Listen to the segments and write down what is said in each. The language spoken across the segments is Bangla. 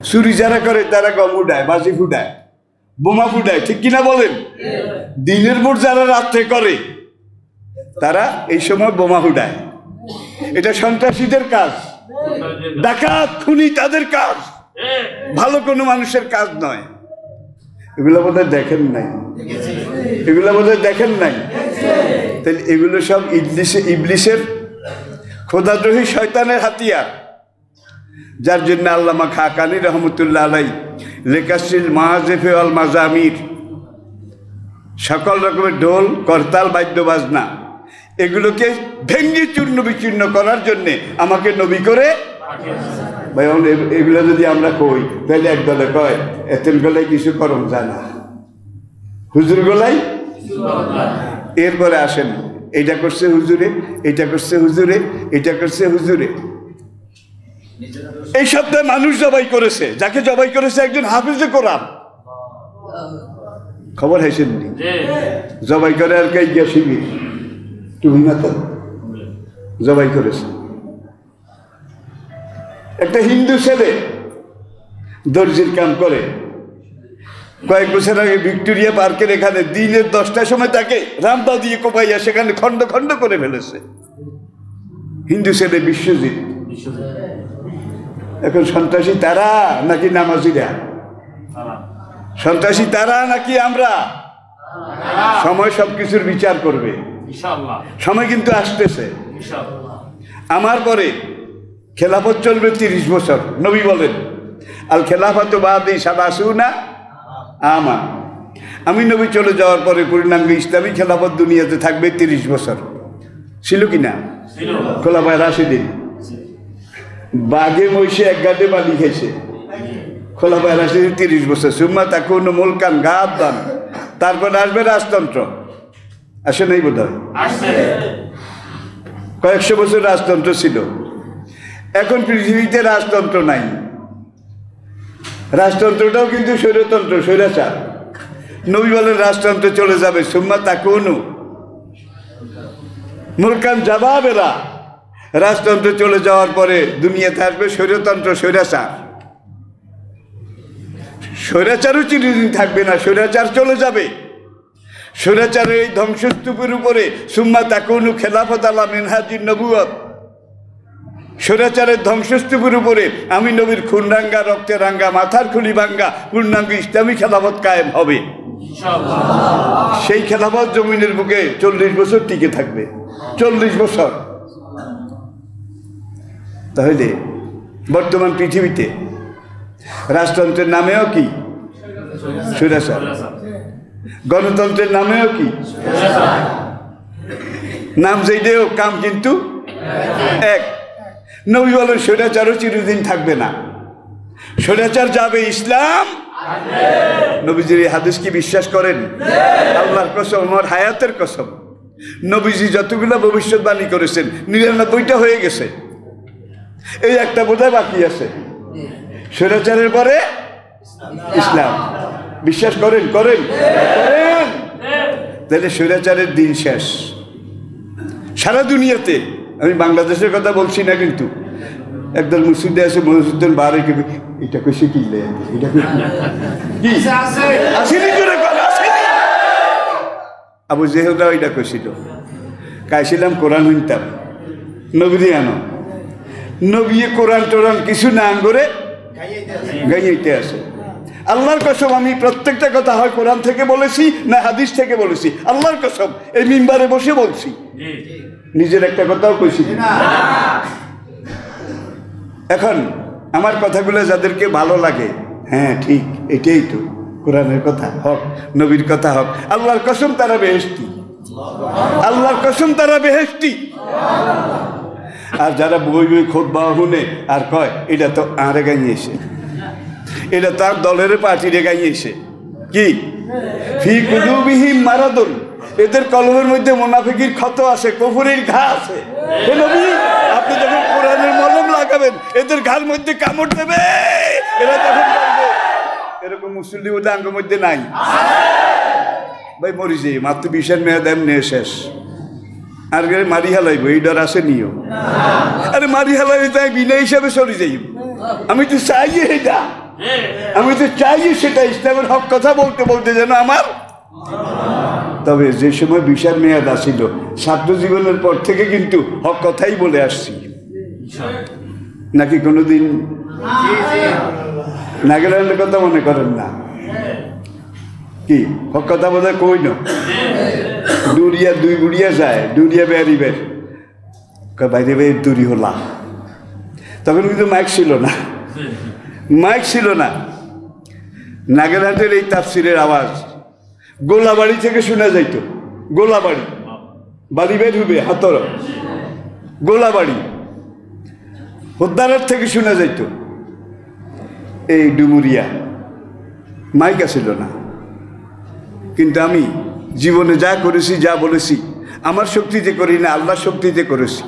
চুরি যারা করে তারা গম উঠায়, বাজি ফুটায়, বোমা ফুটায়, ঠিক কিনা বলেন? দিনের পর যারা রাত্রে করে তারা এই সময় বোমা ফুটায়। এটা সন্ত্রাসীদের কাজ, ডাকাত খুনি তাদের কাজ, ভালো কোনো মানুষের কাজ নয়। এগুলো বোধহয় দেখেন নাই, এগুলো বোধহয় দেখেন নাই। তাহলে এগুলো সব ইবলিসের খোদাদ্রোহী শয়তানের হাতিয়ার, যার জন্য আল্লামা খাকানি রহমতুল্লাহ আলাই লেকাসিল মাহাজেফে আল মাজামির, সকল রকমের ঢোল করতাল বাদ্য বাজনা এগুলোকে ভেঙ্গে চূর্ণ বিচূর্ণ করার জন্যে আমাকে নবী করে। ভাই এগুলো যদি আমরা কই তাহলে এক দলে কয় এতেন গলায় কিছু করম যায় না, হুজুর গলায়। এরপরে আসেন এটা করছে হুজুরে, এটা করছে হুজুরে, এটা করছে হুজুরে। এই সপ্তাহে মানুষ জবাই করেছে, যাকে জবাই করেছে একজন হাফিজে কোরআন। খবর হাইছেননি? জবাই করে আর কে গিয়া শিবির তুমি না তো জবাই করেছে। একটা হিন্দু ছেলে দর্জির কাম করে, কয়েক বছর আগে ভিক্টোরিয়া পার্কের এখানে দিনের 10টার সময় তাকে রামদা দিয়ে কোপাইয়া সেখানে খন্ড খন্ড করে ফেলেছে। হিন্দু ছেলে বিশ্বজিৎ। এখন সন্ত্রাসী তারা নাকি নামাজিরা? সন্ত্রাসী তারা নাকি আমরা? সময় সবকিছুর বিচার করবে, সময় কিন্তু আসতেছে। আমার পরে খেলাফত চলবে 30 বছর। নবী বলেন আল খেলাফত বাদি সাবাসুনা আমা। আমি নবী চলে যাওয়ার পরে পূর্ণাঙ্গ ইসলামী খেলাফত দুনিয়াতে থাকবে 30 বছর। ছিল কিনা? খোলাফায়ে রাশিদিন বাঘে মহিষে এক গাডে বালি খেয়েছে। খোলাফায়ে রাশিদিন 30 বছর। সুম্মা তাকুনু মুলকান গাদ্দান, তারপর আসবে রাজতন্ত্র। আসে নাই বোধ হয়? কয়েকশো বছর রাজতন্ত্র ছিল। এখন পৃথিবীতে রাজতন্ত্র নাই। রাজতন্ত্রটাও কিন্তু স্বৈরতন্ত্র, স্বৈরাচার। নবী বলেন রাজতন্ত্র চলে যাবে। সুম্মা তাকুনু মুলকান জাবাবেরা, রাজতন্ত্র চলে যাওয়ার পরে দুনিয়াতে আসবে স্বৈরতন্ত্র, স্বৈরাচার। স্বৈরাচারও চিরদিন থাকবে না, স্বৈরাচার চলে যাবে। স্বৈরাচারের এই ধ্বংসস্তূপের উপরে সুম্মা তাকুনু খেলাফত আলা মিনহাজিন নবুয়ত, স্বৈরাচারের ধ্বংসস্তূপের উপরে আমি নবীর খুন রাঙ্গা, রক্তে রাঙ্গা, মাথার খুলি ভাঙ্গা পূর্ণাঙ্গ ইসলামী খেলাফত কায়েম হবে। সেই খেলাফত জমিনের বুকে 40 বছর টিকে থাকবে। 40 বছর। তাহলে বর্তমান পৃথিবীতে রাজতন্ত্রের নামেও কি স্বৈরাচার, গণতন্ত্রের নামেও কি নাম, যেইটাও কাম কিন্তু এক। নবী বলেন স্বৈরাচারও চিরদিন থাকবে না, স্বৈরাচার যাবে, ইসলাম। নবীজির এই হাদিস কি বিশ্বাস করেন? আল্লাহর কসম, আমার হায়াতের কসম, নবীজি যতগুলো ভবিষ্যৎবাণী করেছেন 99টা হয়ে গেছে, এই একটা বোধহয় বাকি আছে। স্বৈরাচারের পরে ইসলাম। বিশ্বাস করেন? করেন? করেন? তাহলে স্বৈরাচারের দিন শেষ সারা দুনিয়াতে। আমি বাংলাদেশের কথা বলছি না, কিন্তু একদল মুসলিম আছে মসজিদের বারে এটা কইছে কি এটা আবু জেহেলরা ওইটা কইছিল। কাইছিলাম কোরআন হইতাম, নবী আনো, নবী কোরআন টোরান কিছু না করে গাইতে আসে। আল্লাহর কসম, আমি প্রত্যেকটা কথা হয় কোরআন থেকে বলেছি না হাদিস থেকে বলেছি। আল্লাহর কসম, এই মিম্বারে বসে বলছি, নিজের একটা কথাও কইছি। এখন আমার কথাগুলো যাদেরকে ভালো লাগে, হ্যাঁ ঠিক, এটাই তো কোরআনের কথা হক, নবীর কথা হক, আল্লাহর কসম তারা বেহেশতি, আল্লাহর কসম তারা বেহেশতি। আর যারা বই বই খুতবা শুনে আর কয় এটা তো আরে গাইয়েছে, এটা তার দলের পার্টিরে গাইয়েছে, কি ফি কুলুবিহিম মারাদুন, এদের কলমের মধ্যে মুনাফিকির ক্ষত আছে, কুফরির ঘা আছে। হে নবী, আপনি যখন কোরআনের মলম লাগাবেন এদের ঘার মধ্যে কামড় দেবে, এরা তখন বলবে এরকম মুসলিম আঙ্গ মধ্যে নাই। ভাই মরিছে মাত্র 20 মেয়ে দেন নিয়ে শেষ, আর মারি হালাইব এই ডর আছে নিও। আরে মারি হালাই তাই বিনা হিসাবে সরি যাইব, আমি তো চাই এটা আমি তো চাই সেটা ইসলামের হক কথা বলতে বলতে যেন আমার। তবে যে সময় ভিসার মেয়াদ আসিল, ছাত্র জীবনের পর থেকে কিন্তু হক কথাই বলে আসছি। নাকি কোনোদিন নাগাল্যান্ডের কথা মনে করেন না? কি হক কথা বোধ হয় কই না, ডুরিয়া দুই বুড়িয়া যায়, ডুরিয়া বেয়ারি বের বাইরে বের দূরি হলা। তখন কিন্তু মাইক ছিল না, মাইক ছিল না। নাগাল্যান্ডের এই তাফসিরের আওয়াজ গোলাবাড়ি থেকে শোনা যাইত। গোলাবাড়ি বাড়ি বের হবে হাতর, গোলাবাড়ি হোদ্দারের থেকে শোনা যাইত। এই ডুমুরিয়া মাইক আসিল না। কিন্তু আমি জীবনে যা করেছি, যা বলেছি, আমার শক্তিতে করি না, আল্লাহর শক্তিতে করেছি।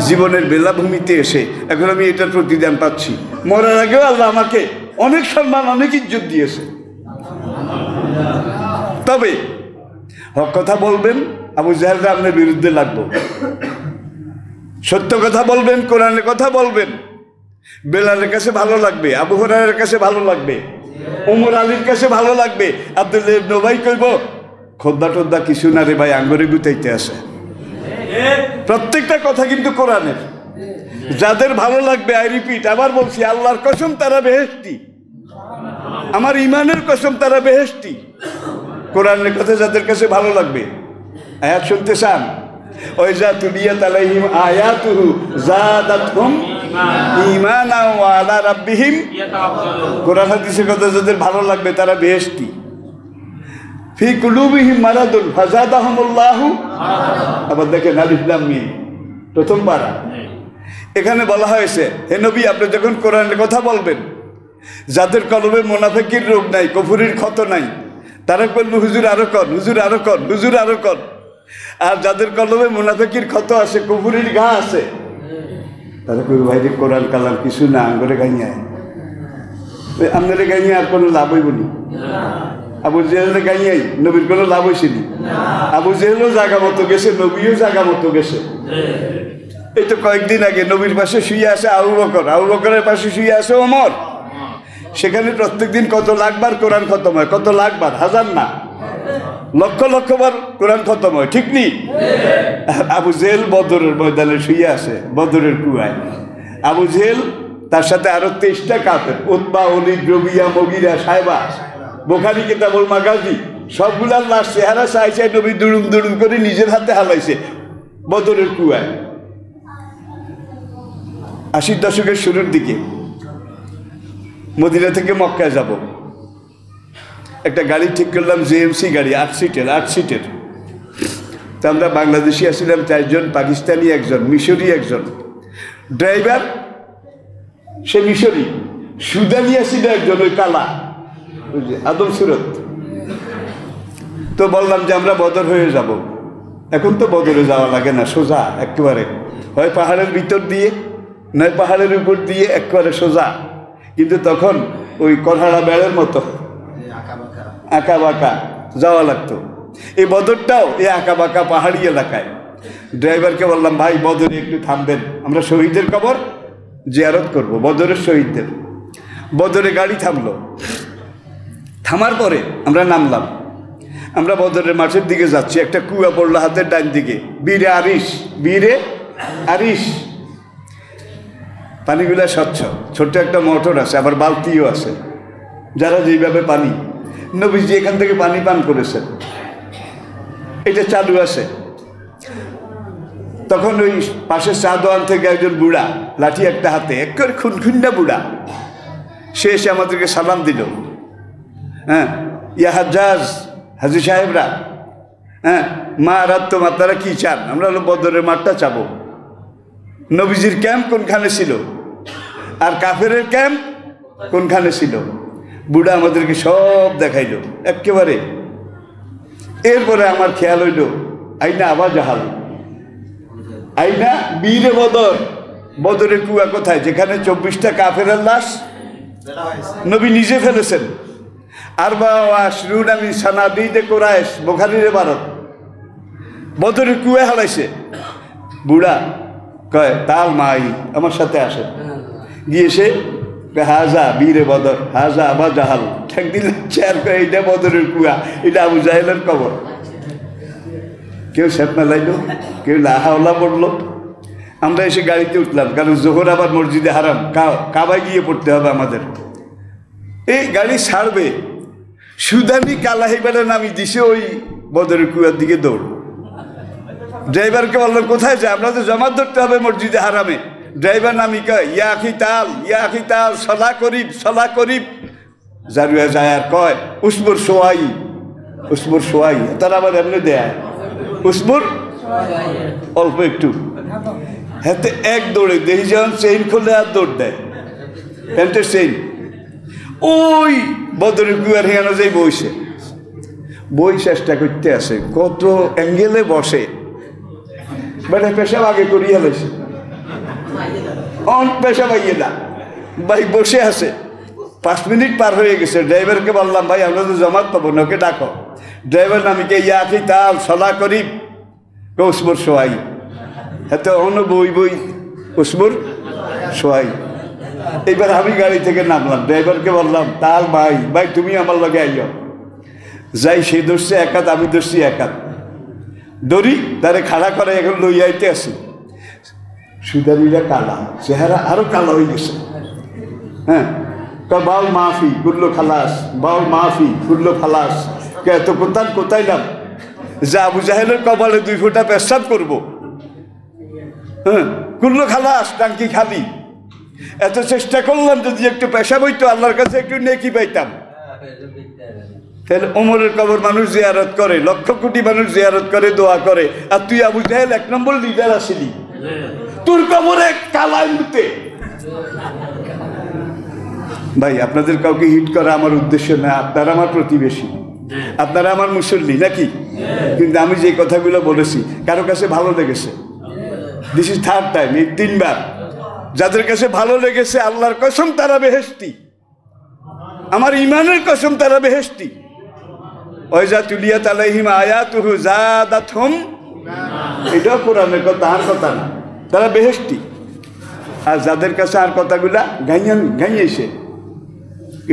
জীবনের বেলাভূমিতে এসে এখন আমি এটার প্রতিদান পাচ্ছি। মরার আগেও আল্লাহ আমাকে অনেক সম্মান, অনেক ইজ্জত দিয়েছে। তবে হক কথা বলবেন, আবু জাহেলরা আপনার বিরুদ্ধে লাগবো। সত্য কথা বলবেন, কোরআনের কথা বলবেন, বেলালের কাছে ভালো লাগবে, আবু হুরায়রার কাছে ভালো লাগবে, ওমর আলীর কাছে ভালো লাগবে। আব্দুল্লাহ ইবনে উবাই কইব খোদ্দা টোদ্দা কিছু না রে ভাই, আঙ্গুরে গুতাইতে আসে। প্রত্যেকটা কথা কিন্তু কোরআনের। যাদের ভালো লাগবে, আই রিপিট, আবার বলছি, আল্লাহর কসম তারা বেহেশতি, আমার ইমানের কসম তারা বেহেশতি। কোরআনের কথা যাদের কাছে ভালো লাগবে। আয়াত শুনতে চান? ওয়াইজা তুলিয়াত আলাইহিম আয়াতুহু যাদাতহুম ঈমানান ওয়া আলা রাব্বিহিম ইয়াতাওয়াক্কালুন। কোরআন হাদিসের কথা যাদের ভালো লাগবে তারা বেহেশতি। ফি কুলুবিহিম মারাদুন ফাযাদাহুমুল্লাহু মারাদা। আবার দেখেন আলিফ লাম মিম প্রথম পারা, এখানে বলা হয়েছে হে নবী আপনি যখন কোরআনের কথা বলবেন, যাদের কলবে মুনাফিকের রোগ নাই, কুফরির ক্ষত নাই, তারা বলবে হুজুর আরো কর, হুজুর আরো কর, হুজুর আরো কর। আর যাদের কলবে মুনাফিকের ক্ষত আছে, কুফরির ঘা আছে, তারা কই ভাই কোরআন কালাম কিছু না, আঙ্গরে গাইয়ায় আপনারে গাইয়া আর কোনো লাভ হইব নি? আবু জেহেলের গাইয়াই নবীর কোনো লাভ হয়েছিনি? আবু জেহেলও জায়গা মতো গেছে, নবীও জায়গা মতো গেছে। এই তো কয়েকদিন আগে নবীর পাশে শুয়ে আছে আবু বকর, আবু বকরের পাশে শুয়ে আছে ওমর। সেখানে প্রত্যেকদিন কত লাখবার কোরআন খতম হয়, কত লাখবার, হাজার না লক্ষ লক্ষবার কোরআন খতম হয়, ঠিক নি? আবু জেহেল বদরের ময়দানে শুয়ে আছে, বদরের কুয়ায়। আবু জেহেল তার সাথে আরো 23টা কাফের, উতবা, ওলীদ, রবিয়া, মগিরা, সাইবা, বুখারী কিতাবুল মাগাজি, সবগুলার লাশ চেহারা চাই চাই নবী দুড়ুম দুড়ুম করে নিজের হাতে হালাইছে বদরের কুয়ায়। 80 দশকের শুরুর দিকে মদিনা থেকে মক্কায় যাব, একটা গাড়ি ঠিক করলাম, জেএমসি গাড়ি, 8 সিটের। তো আমরা বাংলাদেশি আসছিলাম 4 জন, পাকিস্তানি 1 জন, মিশরি 1 জন। ড্রাইভার সে মিশরি, সুদানি আসছিল 1 জন, ওই কালা আদম সুরত। তো বললাম যে আমরা বদর হয়ে যাব। এখন তো বদরে যাওয়া লাগে না, সোজা একেবারে, হয় পাহাড়ের ভিতর দিয়ে নয় পাহাড়ের উপর দিয়ে, একেবারে সোজা। কিন্তু তখন ওই করহাড়া বেড়ের মতো আঁকা বাঁকা যাওয়া লাগতো। এই বদরটাও এই আঁকা বাঁকা পাহাড়ি এলাকায়। ড্রাইভারকে বললাম ভাই বদরে একটু থামবেন, আমরা শহীদের কবর জিয়ারত করব, বদরের শহীদদের। বদরে গাড়ি থামলো, থামার পরে আমরা নামলাম। আমরা বদরের মাঠের দিকে যাচ্ছি, একটা কুয়া পড়লো হাতের ডান দিকে, বীরে আরিশ, বীরে আরিশ। পানিগুলা স্বচ্ছ, ছোট্ট একটা মোটর আছে, আবার বালতিও আছে। যারা যেইভাবে পানি, নবীজি এখান থেকে পানি পান করেছেন, এটা চালু আছে। তখন ওই পাশের চা দোকান থেকে একজন বুড়া, লাঠি একটা হাতে, একেবারে খুনখুন্ডা বুড়া, সে এসে আমাদেরকে সালাম দিল। হ্যাঁ, ইয়া হাজ্জাজ, হাজি সাহেবরা, হ্যাঁ মা রাত আপনারা কি চান? আমরা হলো বদরের মাঠটা চাবো। নবীজির ক্যাম্প কোনখানে ছিল আর কাফেরের ক্যাম্প কোনখানে ছিল, বুড়া আমাদেরকে সব দেখাইল একেবারে। এরপরে আমার খেয়াল হইল আইনা আবার জাহাল, আইনা বীরে বদর, বদরের কুয়া কোথায়? যেখানে 24টা কাফেরের লাশ নবী নিজে ফেলেছেন। আর বা আশরুন আমি সানাদিদে কোরাইশ, বুখারীর ইবারত, বদরের কুয়া হারাইছে। বুড়া কয় তাল মাই আমার সাথে আসে, গিয়ে সে হাজা বীরে বদর, হাজা আবা জাহাল, ঠেক দিলে চেয়ার করে এটা বদরের কুয়া, এটা আবু জাহেলের কবর। কেউ সেপ মেলাইলো, কেউ লাহাওলা পড়লো। আমরা এসে গাড়িতে উঠলাম, কারণ জোহর আবার মসজিদে হারাম, কাবায় গিয়ে পড়তে হবে আমাদের। এই গাড়ি ছাড়বে, সুদানি কালাহিবারে নামি দিছে ওই বদরের কুয়ার দিকে দৌড়। ড্রাইভারকে বললাম কোথায় যায়, আমরা তো জমা ধরতে হবে মসজিদে হারামে। ড্রাইভার নামি কয় ইয়া আখি তাল সলা করিব জারুয়া যায় আর কয় উসমুর সোয়াই তারা আবার এমনি দেয় উসমুর অল্প একটু। হাতে এক দৌড়ে দেখি যখন চেইন খুলে আর দৌড় দেয়, প্যান্টের চেইন ওই বদরের কুয়ার হেঁয়ানো যাই বই চেষ্টা করতে আসে, কত অ্যাঙ্গেলে বসে, বেটা পেশাব আগে করিয়া লেছে, পেশাব আইয়ে না ভাই বসে আছে। 5 মিনিট পার হয়ে গেছে, ড্রাইভারকে বললাম ভাই আমরা তো জমাত পাবো না, ওকে ডাকো। ড্রাইভার নামিকে ইয়া আখি তাল সলা করিব উসমুর সোয়াই, এত অন্য বই উসমুর সোয়াই। এইবার আমি গাড়ি থেকে নামলাম, ড্রাইভারকে বললাম তাল ভাই তুমি আমার লগে আইও। যাই সে ধরছে এক হাত, আমি ধরছি এক হাত, দড়ি তারে খাড়া করে এখন লইয়াইতে আসি। সুদারিরা কালা, চেহারা আরো কালো হয়ে গেছে। হ্যাঁ, বাউল মাহফি কুল্লো খালাস, বাউল মাহফি কুল্লো খালাস। এত কোথায় নাম যে আবু জাহেলের কপালে 2 ফোঁটা পেশাব করবো। হ্যাঁ, কুল্লো খালাস, টাঙ্কি খালি। এত চেষ্টা করলাম যদি একটু পেশাব হইতো, আল্লাহর কাছে একটু নেকি পাইতাম। তাহলে ওমরের কবর মানুষ জিয়ারত করে, লক্ষ কোটি মানুষ জিয়ারত করে, দোয়া করে, আর তুই আবু জাহেল 1 নম্বর লিডার আসিলি, তোর কবরে কালাই মুতে। ভাই আপনাদের কাউকে হিট করা আমার উদ্দেশ্য না, আপনারা আমার প্রতিবেশী, আপনারা আমার মুসল্লি নাকি? কিন্তু আমি যে কথাগুলো বলেছি কারো কাছে ভালো লেগেছে, দিস ইজ 3rd টাইম, এই 3 বার। যাদের কাছে ভালো লেগেছে আল্লাহর কসম তারা বেহেশতি, আমার ইমানের কসম তারা বেহেশতি। ওয়াইজা তুলিয়াত আলাইহিম আয়াতুহু যাদাতহুম, এটাও কোরআনের কথা, আর কথা না, তারা বেহেশতি। আর যাদের কাছে আর কথাগুলা গাইয়েছে,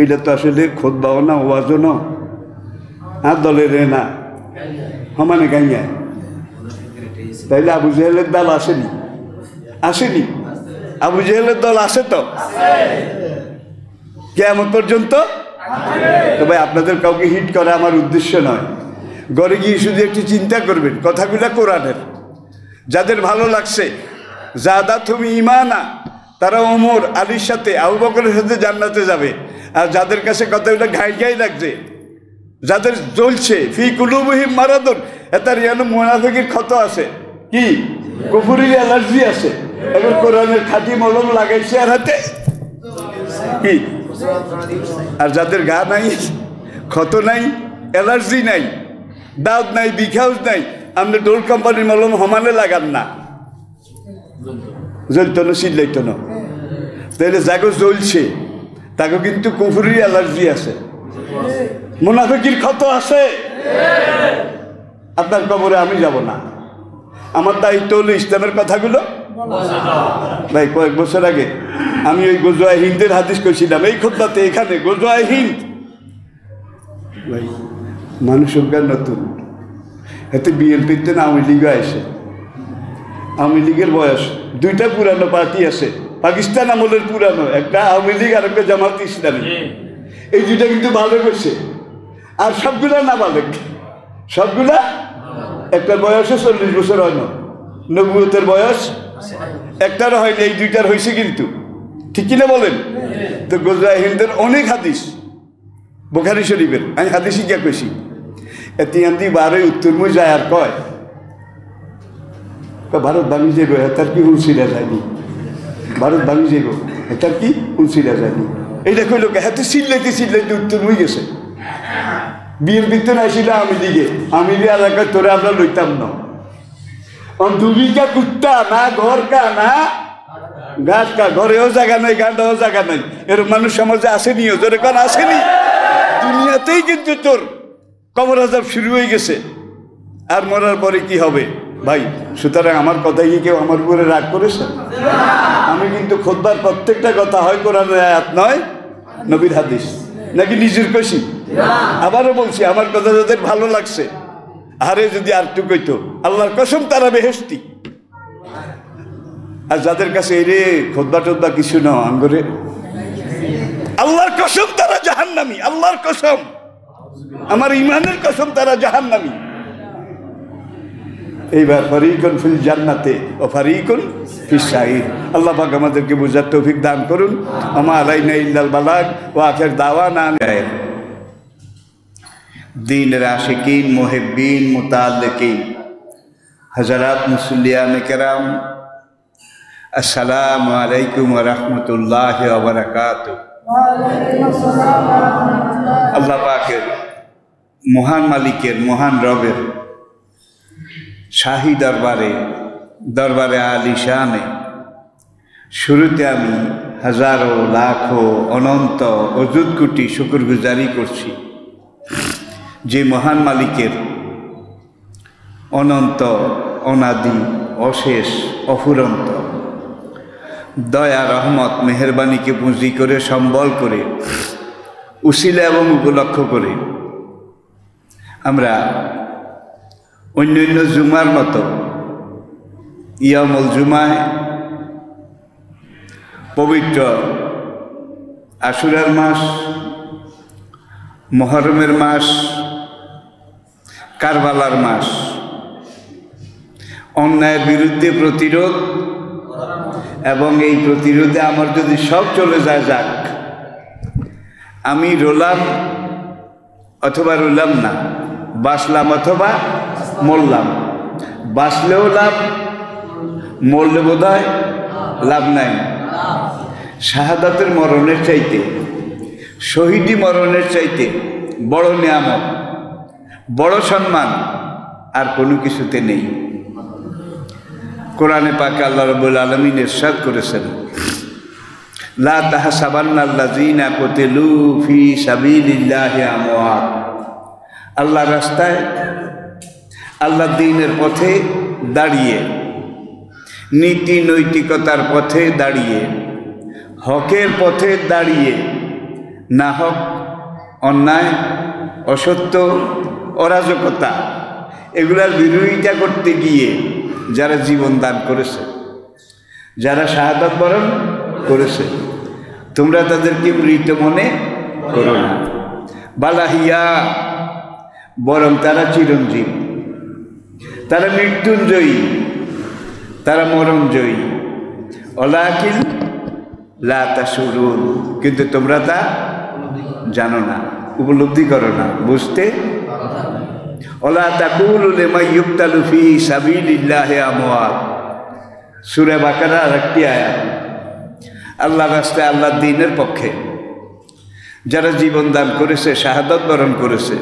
এটা তো আসলে খুতবাও না, ওয়াজও না, আর দলের না, সমানে গাইয়ায়। তাইলে আবু জাহেলের দল আসেনি? আবু জাহেলের দল আসে তো কিয়ামত পর্যন্ত। তবে আপনাদের কাউকে হিট করা আমার উদ্দেশ্য নয়। ঘরে গিয়ে শুধু একটু চিন্তা করবেন, কথাগুলা কোরআনের। যাদের ভালো লাগছে যাদাতুহুম ঈমানা, তারা ওমর আলীর সাথে, আবু বকরের সাথে জান্নাতে যাবে। আর যাদের কাছে কথাগুলো ঘাই লাগছে, যাদের জ্বলছে ফি কুলুবিহিম মারাদুন, এটার যেন মুনাফিকের ক্ষত আছে, কি কুফুরির অ্যালার্জি আছে, এবার কোরআনের খাঁটি মলম লাগাইছে আর হাতে কি। আর যাদের গা নাই, ক্ষত নাই, অ্যালার্জি নাই, দাঁত নাই, বিখাউজ নাই, আপনি ডোল কোম্পানির মলম সমানে লাগান না, জ্বলতো না, চিল্লাইতো না। তাহলে যাকে জ্বলছে তাকে কিন্তু কুফুরির অ্যালার্জি আছে, মুনাফিকের ক্ষত আছে। আপনার কবরে আমি যাব না, আমার দায়িত্ব হলো ইসলামের কথাগুলো। ভাই কয়েক বছর আগে আমি ওই গজওয়ায়ে হিন্দের হাদিস কইছিলাম এই খুতবাতে, এখানে গজওয়ায়ে হিন্দ। ভাই মানুষ সংখ্যা নতুন, এতে বিএনপিতে না আওয়ামী লীগও আসে। আওয়ামী লীগের বয়স 2টা পুরানো পার্টি আছে, পাকিস্তান আমলের পুরানো, একটা আওয়ামী লীগ আর একটা জামাত ইসলামী। এই 2টা কিন্তু ভালো করছে, আর সবগুলা না ভালো, সবগুলা একটার বয়সে 40 বছর হয় না, নবুয়তের বয়স একটারও হয়নি, এই 2টার হয়েছে কিন্তু, ঠিক কিনা বলেন? তো গজওয়ায়ে হিন্দের অনেক হাদিস, বুখারী শরীফের আমি হাদিস শিক্ষা কইছি। এতিয়ান্দি 12 উত্তরমুই যায় আর কয় ভারত ভাঙি যাইব, তার কি হুঁশিরা যায়নি, ভারত ভাঙি যাইব, তার কি হুঁশিরা যায়নি। এইটা কইল হাতে চিল্লাইতে উত্তরমুই গেছে। বিএনপি তো নাইছিল আমি দিকে, আমি দিয়ে এলাকায় তোরে আমরা লইতাম না। দুবিকা কুত্তা না, ঘর কা না ঘাট কা, ঘরেও জায়গা নাই, গান্ডাও জায়গা নাই, এরকম মানুষ সমাজে আসেনি, ওদের এখন আসেনি। দুনিয়াতেই কিন্তু তোর কবর আযাব শুরু হয়ে গেছে। আর মরার পরে কি হবে ভাই, সুতরাং আমার কথাই কি কেউ আমার উপরে রাগ করেছে? আমি কিন্তু খুতবার প্রত্যেকটা কথা হয় কোরআনের আয়াত নয় নবীর হাদিস, নাকি নিজের খুশি? আবারও বলছি, আমার কথা যাদের ভালো লাগছে, আরে যদি আর একটু কইতো, আল্লাহর কসম তারা বেহেশতি। আর যাদের কাছে এই রে খুতবা টুতবা কিছু না আঙ্গরে, আল্লাহর কসম তারা জাহান্নামী, আল্লাহর কসম, আমার ইমানের কসম তারা জাহান্নামী। এইবার ফারিকুন ফিল জান্নাতে ও ফারিকুন ফিস সাইর। আল্লাহ পাক আমাদেরকে বুঝার তৌফিক দান করুন। আমা আলাইনা ইল্লাল বালাগ ওয়া আখির দাওয়ানা দ্বীনের আশিকিন, মুহিব্বিন, মুতাআল্লিকিন, হযরত মুসল্লিয়ান কেরাম, আসসালামু আলাইকুম ওয়া রাহমাতুল্লাহি ওয়া বারাকাতুহু। আল্লাহ পাকের মহান মালিকের, মহান রবের শাহী দরবারে আলিশানে শুরুতে আমি হাজারো লাখো অনন্ত অযুত কোটি শুকরগুজারি করছি যে মহান মালিকের অনন্ত, অনাদি, অশেষ, অফুরন্ত দয়া, রহমত, মেহেরবানিকে পুঁজি করে, সম্বল করে, উসিলা এবং উপলক্ষ করে আমরা অন্যান্য জুমার মতো ইয়ামুল জুমায় পবিত্র আশুরার মাস, মুহররমের মাস, কারবালার মাস, অন্যায়ের বিরুদ্ধে প্রতিরোধ, এবং এই প্রতিরোধে আমার যদি সব চলে যায়, যাক, আমি রোলাম অথবা রুলাম না, বাঁচলাম অথবা মরলাম, বাঁচলেও লাভ, মরলে বোধহয় লাভ নাই। শাহাদাতের মরণের চাইতে, শহীদি মরণের চাইতে বড় নিয়ামত, বড় সম্মান আর কোনো কিছুতে নেই। কোরআনে পাকে আল্লাহ রাব্বুল আলামিন ইরশাদ করেছেন, লা তাহসাবান্নাল্লাযীনা কুতিলু ফী সাবিলিল্লাহি আমওয়াত। আল্লাহর রাস্তায়, আল্লাহর দ্বীনের পথে দাঁড়িয়ে, নীতি নৈতিকতার পথে দাঁড়িয়ে, হকের পথে দাঁড়িয়ে, না হক, অন্যায়, অসত্য, অরাজকতা এগুলার বিরোধিতা করতে গিয়ে যারা জীবন দান করেছে, যারা শাহাদাত বরণ করেছে, তোমরা তাদেরকে মৃত মনে করো না, বালাহিয়া, বরং তারা চিরঞ্জীব, তারা মৃত্যুঞ্জয়ী, তারা মরণজয়ী। ওয়ালাকিন লা তাশউরুন, কিন্তু তোমরা তা জানো না, উপলব্ধি করো না, বুঝতে। ওয়ালা তাকুলু লিমান ইউকতালু ফী সাবিলিল্লাহি আমওয়াত, সূরা বাকারার আরেকটি আয়াত। আল্লাহর রাস্তায়, আল্লাহর দ্বীনের পক্ষে যারা জীবন দান করেছে, শাহাদাত বরণ করেছে,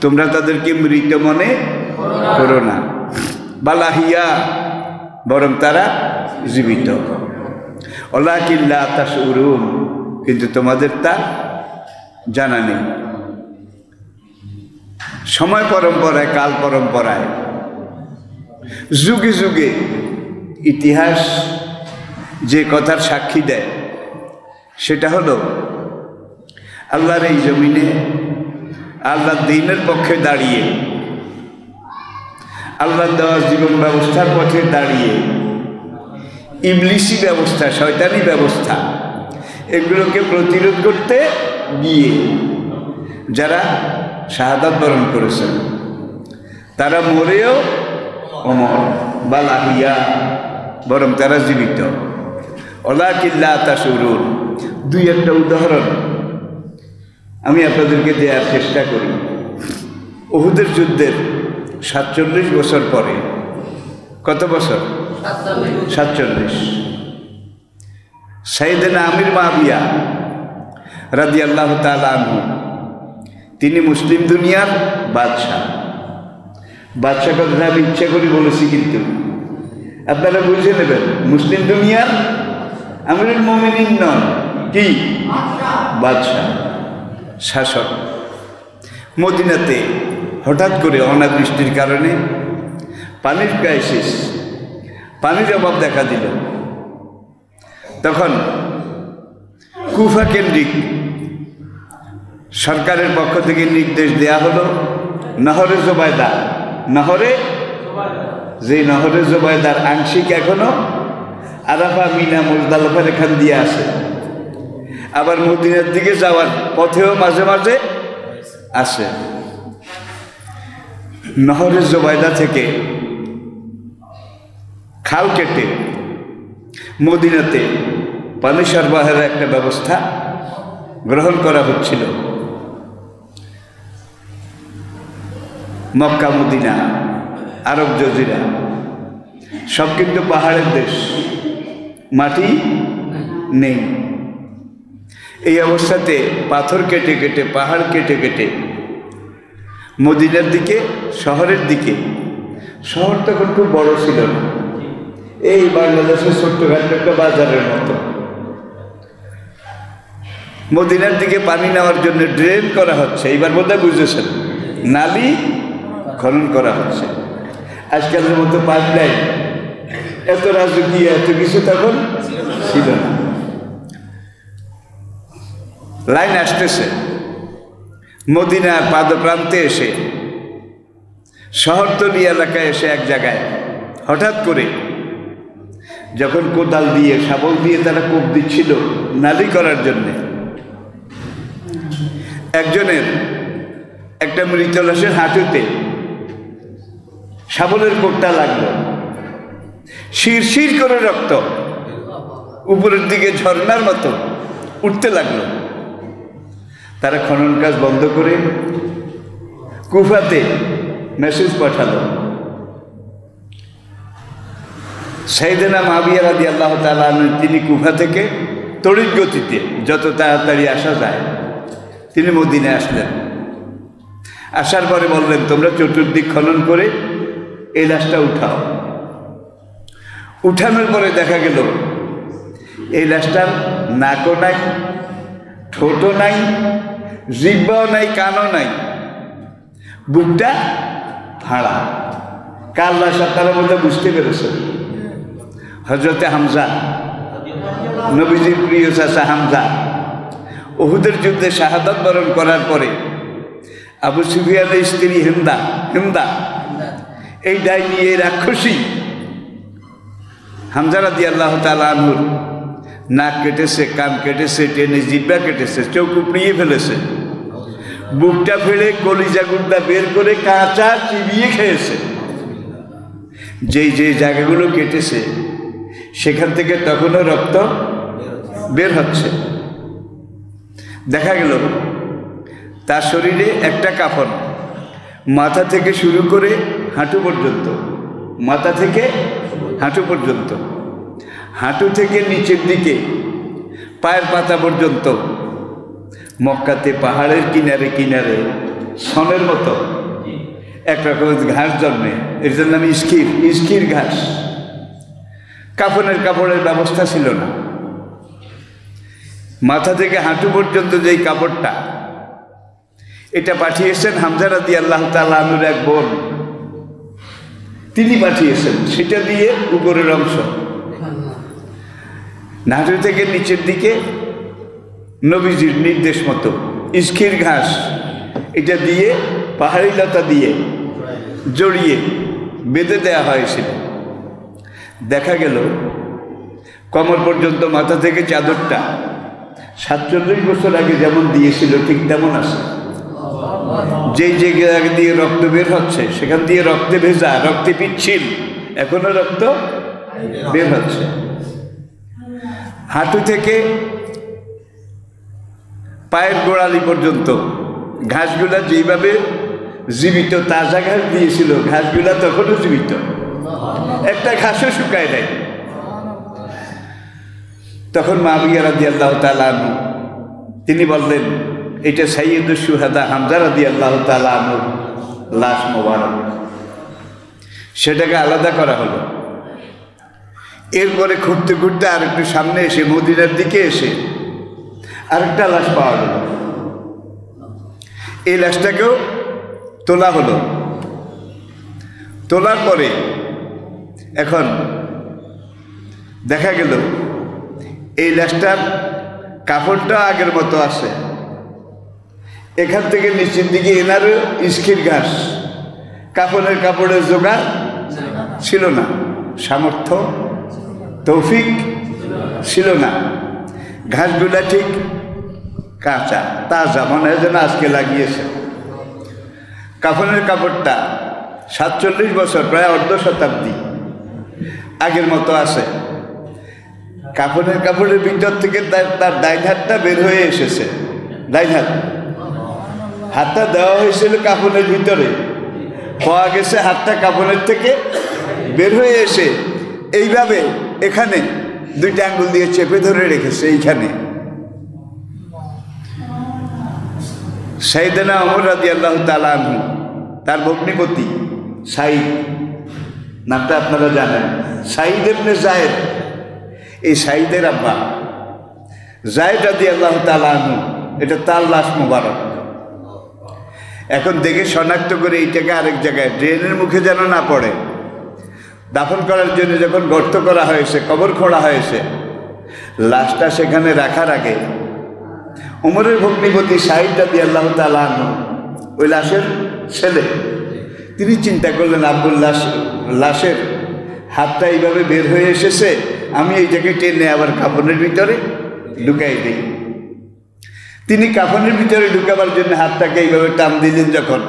তোমরা তাদেরকে মৃত মনে করো না, বালাহিয়া, বরং তারা জীবিত। ওয়ালাকিন লা তাশউরুন, কিন্তু তোমাদের তা জানা নেই। সময় পরম্পরায়, কাল পরম্পরায়, যুগে যুগে ইতিহাস যে কথার সাক্ষী দেয়, সেটা হলো আল্লাহর এই জমিনে আল্লাহর দ্বীনের পক্ষে দাঁড়িয়ে, আল্লাহর দেওয়া জীবন ব্যবস্থার পথে দাঁড়িয়ে, ইবলিসি ব্যবস্থা, শয়তানি ব্যবস্থা, এগুলোকে প্রতিরোধ করতে গিয়ে যারা শাহাদাত বরণ করেছেন, তারা মরেও অমর, বালাহিয়া, বরং তারা জীবিত। ওয়ালাকিন লা তাশউরুন। দুই একটা উদাহরণ আমি আপনাদেরকে দেওয়ার চেষ্টা করি। উহুদের যুদ্ধের 47 বছর পরে, কত বছর? 47। সাইয়েদনা আমির মুআবিয়া রাদিয়াল্লাহু তাআলা আনহু, তিনি মুসলিম দুনিয়ার বাদশাহ। বাদশাহ কথাটা আমি ইচ্ছা করি বলেছি, কিন্তু আপনারা বুঝে নেবেন, মুসলিম দুনিয়ার আমিরুল মুমিনিন নন, কি? বাদশাহ, শাসক। মদিনাতে হঠাৎ করে অনাবৃষ্টির কারণে পানির ক্রাইসিস, পানির অভাব দেখা দিল। তখন কুফা কেন্দ্রিক সরকারের পক্ষ থেকে নির্দেশ দেয়া হলো নহরে জোবায়দা, নহরে জোবায়দার আংশিক এখনো আরাফা, মিনা, মুজদালিফার এখান দিয়ে আসে, আবার মদিনার দিকে যাওয়ার পথেও মাঝে মাঝে আসে। নহরে জোবায়দা থেকে খাল কেটে মদিনাতে পানি সরবরাহের একটা ব্যবস্থা গ্রহণ করা হচ্ছিল। মক্কা, মদিনা, আরব জজিরা সব কিন্তু পাহাড়ের দেশ, মাটি নেই। এই অবস্থাতে পাথর কেটে কেটে, পাহাড় কেটে কেটে মদিনার দিকে, শহরের দিকে, শহর তখন খুব বড় ছিল না, এই বাংলাদেশের ছোট্টখাট্ট একটা বাজারের মতো। মদিনার দিকে পানি নেওয়ার জন্য ড্রেন করা হচ্ছে, এইবার বোধহয় বুঝেছেন, নালি খনন করা হচ্ছে। আজকালের মতো পাইপলাইন, এত রাজকীয় এত কিছু তখন ছিল না। লাইন আসতেছে, মদিনার পাদপ্রান্তে এসে, শহরতলি এলাকায় এসে এক জায়গায় হঠাৎ করে যখন কোদাল দিয়ে, শাবল দিয়ে তারা কোপ দিচ্ছিল নালি করার জন্যে, একজনের একটা মৃত লাশের হাঁটুতে শাবলের কোপটা লাগলো, শিরশির করে রক্ত উপরের দিকে ঝর্ণার মতো উঠতে লাগলো। তারা খনন কাজ বন্ধ করে কুফাতে মেসেজ পাঠালো, সাইয়েদনা মুআবিয়া রাদিয়াল্লাহু তাআলা আনহু তিনি কুফা থেকে তড়িৎ গতিতে যত তাড়াতাড়ি আসা যায় তিনি মদিনায় আসলেন। আসার পরে বললেন, তোমরা চতুর্দিক খনন করে এই লাশটা উঠাও। উঠানোর পরে দেখা গেল এই লাশটার নাকও নাই, ঠোঁটও নাই, জিহ্বাও নাই, কানও নাই, বুকটা ফাঁড়া। কার লাশ আপনারা মধ্যে বুঝতে পেরেছেন? হযরতে হামজা, নবীজির প্রিয় চাচা হামজা, উহুদের যুদ্ধে শাহাদাত বরণ করার পরে আবু সুফিয়ানের স্ত্রী হিন্দা এই ডাইনি, এই রাক্ষসী হামজা রাদিয়াল্লাহু তাআলা আনহুর নাক কেটেছে, কান কেটেছে, টেনে জিহ্বা কেটেছে, চোখ উপড়িয়ে ফেলেছে, বুকটা ফেলে কলিজা গুড়টা বের করে কাঁচা চিবিয়ে খেয়েছে। যেই জায়গাগুলো কেটেছে সেখান থেকে তখনও রক্ত বের হচ্ছে। দেখা গেল তার শরীরে একটা কাফন, মাথা থেকে শুরু করে হাঁটু পর্যন্ত, মাথা থেকে হাঁটু পর্যন্ত, হাঁটু থেকে নিচের দিকে পায়ের পাতা পর্যন্ত মক্কাতে পাহাড়ের কিনারে কিনারে সনের মতো এক রকমের ঘাস জন্মে, এর জন্য আমি ইস্কির ঘাস। কাপড়ের ব্যবস্থা ছিল না। মাথা থেকে হাঁটু পর্যন্ত যেই কাপড়টা, এটা পাঠিয়েছেন হামজা রাদিয়াল্লাহু তাআলা আনহুর এক বোন, তিনি পাঠিয়েছেন। সেটা দিয়ে উপরের অংশ, হাঁটু থেকে নিচের দিকে নবীজির নির্দেশ মতো ইস্কির ঘাস, এটা দিয়ে পাহাড়ি লতা দিয়ে জড়িয়ে বেঁধে দেওয়া হয়েছিল। দেখা গেল কোমর পর্যন্ত মাথা থেকে চাদরটা 47 বছর আগে যেমন দিয়েছিল ঠিক তেমন আছে। যেই জায়গা দিয়ে রক্ত বের হচ্ছে সেখান দিয়ে রক্তে ভেজা, রক্তে পিচ্ছিল, এখনো রক্ত বের হচ্ছে। হাঁটু থেকে পায়ের গোড়ালি পর্যন্ত ঘাসগুলা যেইভাবে জীবিত, তাজা ঘাস দিয়েছিল, ঘাসগুলা তখনও জীবিত, একটা ঘাসও শুকায় নাই। তখন মুআবিয়া রাদিয়াল্লাহু তাআলা আনহু তিনি বললেন, এটা সাইয়্যিদুশ শুহাদা হামজা রাদিয়াল্লাহু তাআলা আনহুর লাশ মোবারক। সেটাকে আলাদা করা হলো। এরপরে ঘুরতে ঘুরতে আর একটু সামনে এসে, মদিনার দিকে এসে আরেকটা লাশ পাওয়া গেল। এই লাশটাকেও তোলা হলো। তোলার পরে এখন দেখা গেল এই লাশটার কাপড়টা আগের মতো আছে, এখান থেকে নিচের দিকে এনারও ইস্কির ঘাস, কাপড়ের জোগাড় ছিল না, সামর্থ্য তৌফিক ছিল না। ঘাসগুলা ঠিক কাঁচা তাজা, মনে হয় যেন আজকে লাগিয়েছে। কাপড়টা 47 বছর, প্রায় অর্ধ শতাব্দী আগের মতো আছে। কাপড়ের ভিতর থেকে তার ডাইন হাতটা বের হয়ে এসেছে। ডাইন হাতটা দেওয়া হয়েছিল কাপড়ের ভিতরে, পাওয়া গেছে হাতটা কাপড়ের থেকে বের হয়ে এসে এইভাবে এখানে 2টা আঙ্গুল দিয়ে চেপে ধরে রেখেছে। এইখানে সাইয়েদনা ওমর রাদিয়াল্লাহু তাআলা আনহু, তার ভগ্নিপতি সাইদ, নামটা আপনারা জানেন, সাইদ ইবনে যায়েদ। এই সাইদের আব্বা যায়েদ রাদিয়াল্লাহু তাআলা আনহু, এটা তার লাশ মোবারক। এখন দেখে শনাক্ত করে এইটাকে আরেক জায়গায় ড্রেনের মুখে যেন না পড়ে, দাফন করার জন্য যখন গর্ত করা হয়েছে, কবর খোঁড়া হয়েছে, লাশটা সেখানে রাখার আগে ওমরের ভগ্নিপতি সাইদ রাদিয়াল্লাহু তাআলা আনহু, ওই লাশের ছেলে, তিনি চিন্তা করলেন আব্বুল লাশের হাতটা এইভাবে বের হয়ে এসেছে, আমি এইটাকে টেনে আবার কাফনের ভিতরে ঢুকাই দিই। তিনি কাফনের ভিতরে ঢুকাবার জন্য হাতটাকে এইভাবে টান দিলেন, যখন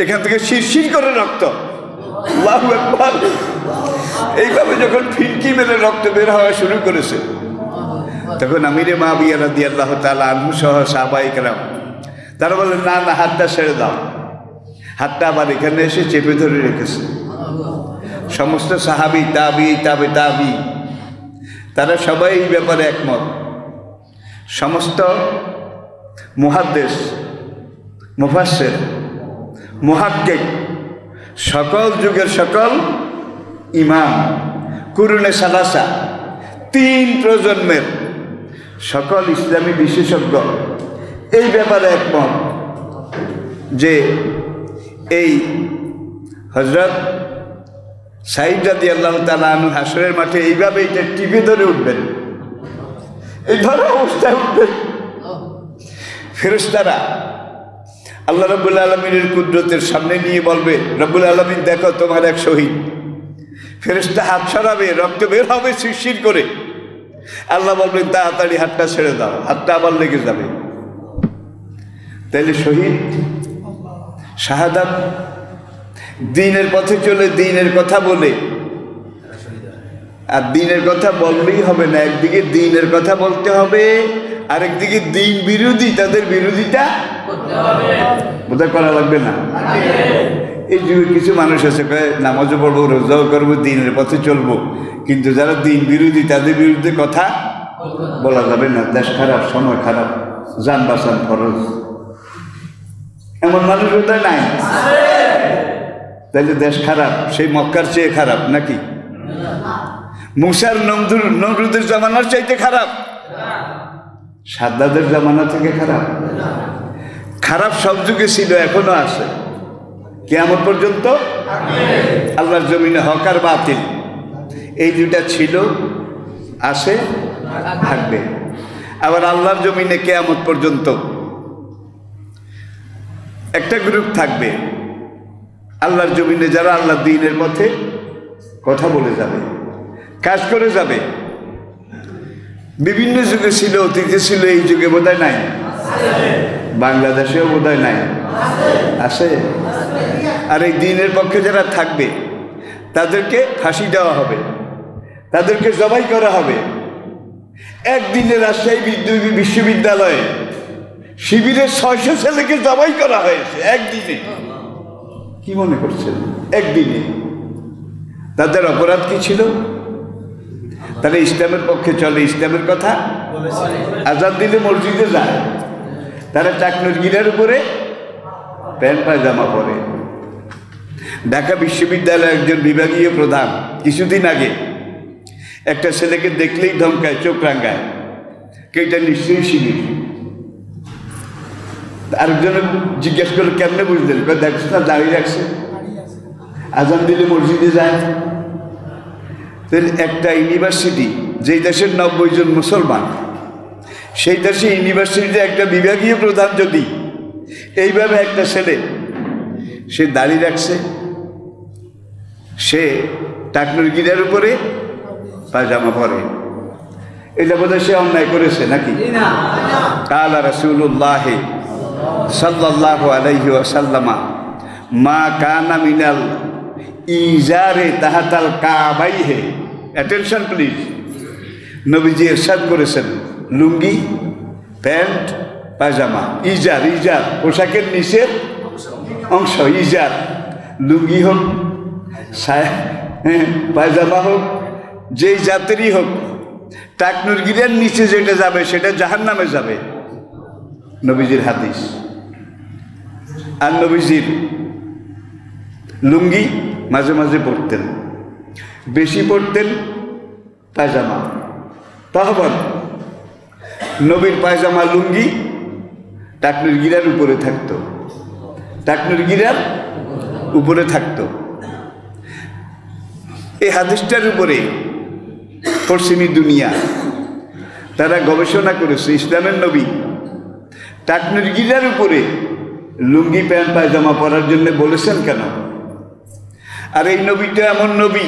এখান থেকে শিরশির করে রক্ত, আল্লাহু আকবার, এইভাবে যখন ফিনকি মেরে রক্ত বের হওয়া শুরু করেছে, তখন আমিরে মুআবিয়া রাদিয়াল্লাহু তাআলা আনহু সহ সাহাবায়ে কেরাম তারা বললেন, না না, হাতটা ছেড়ে দাও। হাতটা আবার এখানে এসে চেপে ধরে রেখেছে। সমস্ত সাহাবী, তাবি, তারা সবাই এই ব্যাপারে একমত। সমস্ত মুহাদ্দিস, মুফাসসির, মুহাক্কিক, সকল যুগের সকল ইমাম, কুরুনে সালাসা, 3 প্রজন্মের সকল ইসলামী বিশেষজ্ঞ এই ব্যাপারে একমত যে এই হযরত সাইদ রাদিয়াল্লাহু তাআলা আনহু হাসরের মাঠে এইভাবে এটা টিপে ধরে উঠবেন, এই ধরে অবস্থায় উঠবেন। ফেরেশতারা আল্লাহ রাব্বুল আলামিনের কুদরতের সামনে নিয়ে বলবে, রব্বুল আলামিন দেখো তোমার এক শহীদ। ফেরেশতা হাত সরাবে, রক্ত বের হবে শিরশির করে। আল্লাহ বলবেন, তাড়াতাড়ি হাতটা ছেড়ে দাও, হাতটা আবার লেগে যাবে। তাইলে শহীদ, শাহাদাত, দ্বীনের পথে চলে দ্বীনের কথা বলে, আর দ্বীনের কথা বললেই হবে না, একদিকে দ্বীনের কথা বলতে হবে, আরেকদিকে দ্বীন বিরোধী, তাদের বিরোধিতা বোধহয় করা লাগবে না। এই যুগে কিছু মানুষ আছে, নামাজও পড়বো, রোজাও করবো, দ্বীনের পথে চলবো, কিন্তু যারা দ্বীন বিরোধী তাদের বিরুদ্ধে কথা বলা যাবে না, দেশ খারাপ, সময় খারাপ, জান বাঁচান ফরজ, এমন মানুষ বোধহয় নাই। তাহলে দেশ খারাপ, সেই মক্কার চেয়ে খারাপ নাকি? মুসার নমরুদের জামানার চাইতে খারাপ? সাদ্দাদের জামানা থেকে খারাপ? খারাপ সব যুগে ছিল, এখনো আছে, কিয়ামত পর্যন্ত। আল্লাহর জমিনে হক আর বাতিল এই দুটা ছিল, আছে, থাকবে। আবার আল্লাহর জমিনে কিয়ামত পর্যন্ত একটা গ্রুপ থাকবে আল্লাহর জমিনে, যারা আল্লাহর দ্বীনের পথে কথা বলে যাবে, কাজ করে যাবে। বিভিন্ন যুগে ছিল, অতীতে ছিল, এই যুগে বোধহয় নাই, বাংলাদেশেও বোধহয় নাই, আছে। আর এই দ্বীনের পক্ষে যারা থাকবে তাদেরকে ফাঁসি দেওয়া হবে, তাদেরকে জবাই করা হবে। একদিনে রাজশাহী বিশ্ববিদ্যালয়ে শিবিরের 600 ছেলেকে জবাই করা হয়েছে একদিনে। কি মনে করছেন? একদিনে। তাদের অপরাধ কি ছিল? তারা ইসলামের পক্ষে চলে, ইসলামের কথা আজান দিলে মসজিদে যায়, তারা চাকনুর গিরার উপরে প্যান্ট পায়জামা পরে। ঢাকা বিশ্ববিদ্যালয়ের একজন বিভাগীয় প্রধান কিছুদিন আগে একটা ছেলেকে দেখলেই ধমকায়, চোখ রাঙ্গায়, এটা নিশ্চয়ই শিবির। আরেকজনে জিজ্ঞেস করে, কেমনে বুঝলেন? দেখছো না, দাঁড়িয়ে রাখছে, আজান দিলে মসজিদে যায়। তাহলে একটা ইউনিভার্সিটি, যেই দেশের 90 জন মুসলমান, সেই দেশে ইউনিভার্সিটিতে একটা বিভাগীয় প্রধান যদি এইভাবে একটা ছেলে, সে দাড়ি রাখছে, সে টাকনুর গিরার উপরে পায়জামা পরে, এটা বোধহয় সে অন্যায় করেছে নাকি? কালা রাসূলুল্লাহ সাল্লাল্লাহু আলাইহি ওয়াসাল্লাম মা কানা মিনাল ইজারে তাহাতাল কাবাইহে। Attention please. নবীজি ইরশাদ করেছেন, লুঙ্গি, প্যান্ট, পায়জামা, ইজার, ইজার পোশাকের নিচের অংশ, ইজার, লুঙ্গি হোক, পায়জামা হোক, যেই জাতেরই হোক, টাকনুর গিরার নিচে যেটা যাবে সেটা জাহান্নামে যাবে, নবীজির হাদিস। আর নবীজির লুঙ্গি মাঝে মাঝে পরতেন, বেশি পরতেন পায়জামা। তাহলে নবীর পায়জামা লুঙ্গি টাকনুর গিরার উপরে থাকতো, টাকনুর গিরার উপরে থাকতো। এই হাদিসটার উপরে পশ্চিমী দুনিয়া তারা গবেষণা করেছে। ইসলামের নবী টাকনুর গিরার উপরে লুঙ্গি প্যান্ট পায়জামা পরার জন্য বলেছেন কেন? আর এই নবীটা এমন নবী,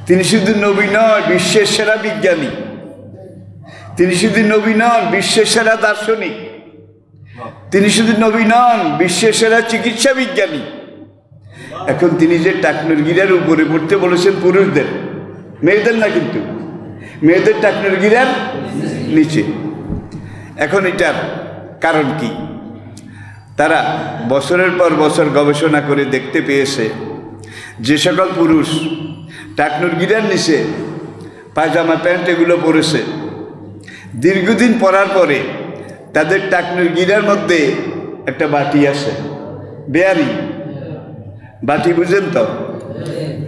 তিনি শুধু নবী নয়, বিশ্বের সেরা বিজ্ঞানী। তিনি শুধু নবী নন, বিশ্বের সেরা দার্শনিক। তিনি শুধু নবী নন, বিশ্বের সেরা চিকিৎসা বিজ্ঞানী। এখন তিনি যে টাকনুর গিরার উপরে পড়তে বলেছেন পুরুষদের, মেয়েদের না, কিন্তু মেয়েদের টাকনুর গিরার নিচে। এখন এটার কারণ কি? তারা বছরের পর বছর গবেষণা করে দেখতে পেয়েছে, যে সকল পুরুষ টাকনুর গিরার নিচে পায়জামা প্যান্ট এগুলো পরেছে, দীর্ঘদিন পরার পরে তাদের টাকনুর গিরার মধ্যে একটা বাটি আছে, বেয়ারিং বাটি, বুঝেন তো?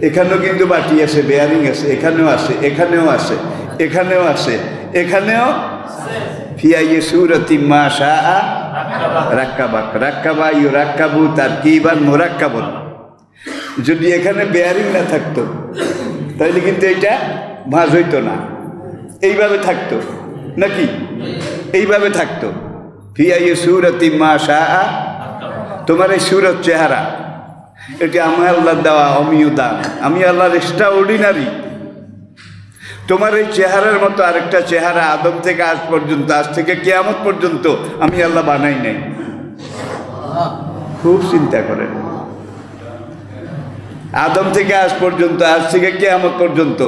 এখানেও কিন্তু বাটি আছে, বেয়ারিং আছে, এখানেও আছে, এখানেও আছে, এখানেও আছে, এখানেও। ফিয়াইয়ে সূরাতি মা শাআ রাক্কাবাক, রাক্কাবা ইউরাক্কাবু তারকিবান মুরাক্কাবুন। যদি এখানে বেয়ারিং না থাকতো তাহলে কিন্তু এটা ভাঁজ হইতো না, এইভাবে থাকতো নাকি? এইভাবে থাকতো। ফিয়াইয়ে সূরাতি মা শাআ, তোমার এই সূরত চেহারা, এটি আমি আল্লাহর দেওয়া অমীয় দান, আমি আল্লাহর এক্সট্রা অর্ডিনারি। তোমার এই চেহারার মতো আরেকটা চেহারা আদম থেকে আজ পর্যন্ত, আজ থেকে কিয়ামত পর্যন্ত আমি আল্লাহ বানাই নাই। খুব চিন্তা করেন, আদম থেকে আজ পর্যন্ত, আজ থেকে কিয়ামত পর্যন্ত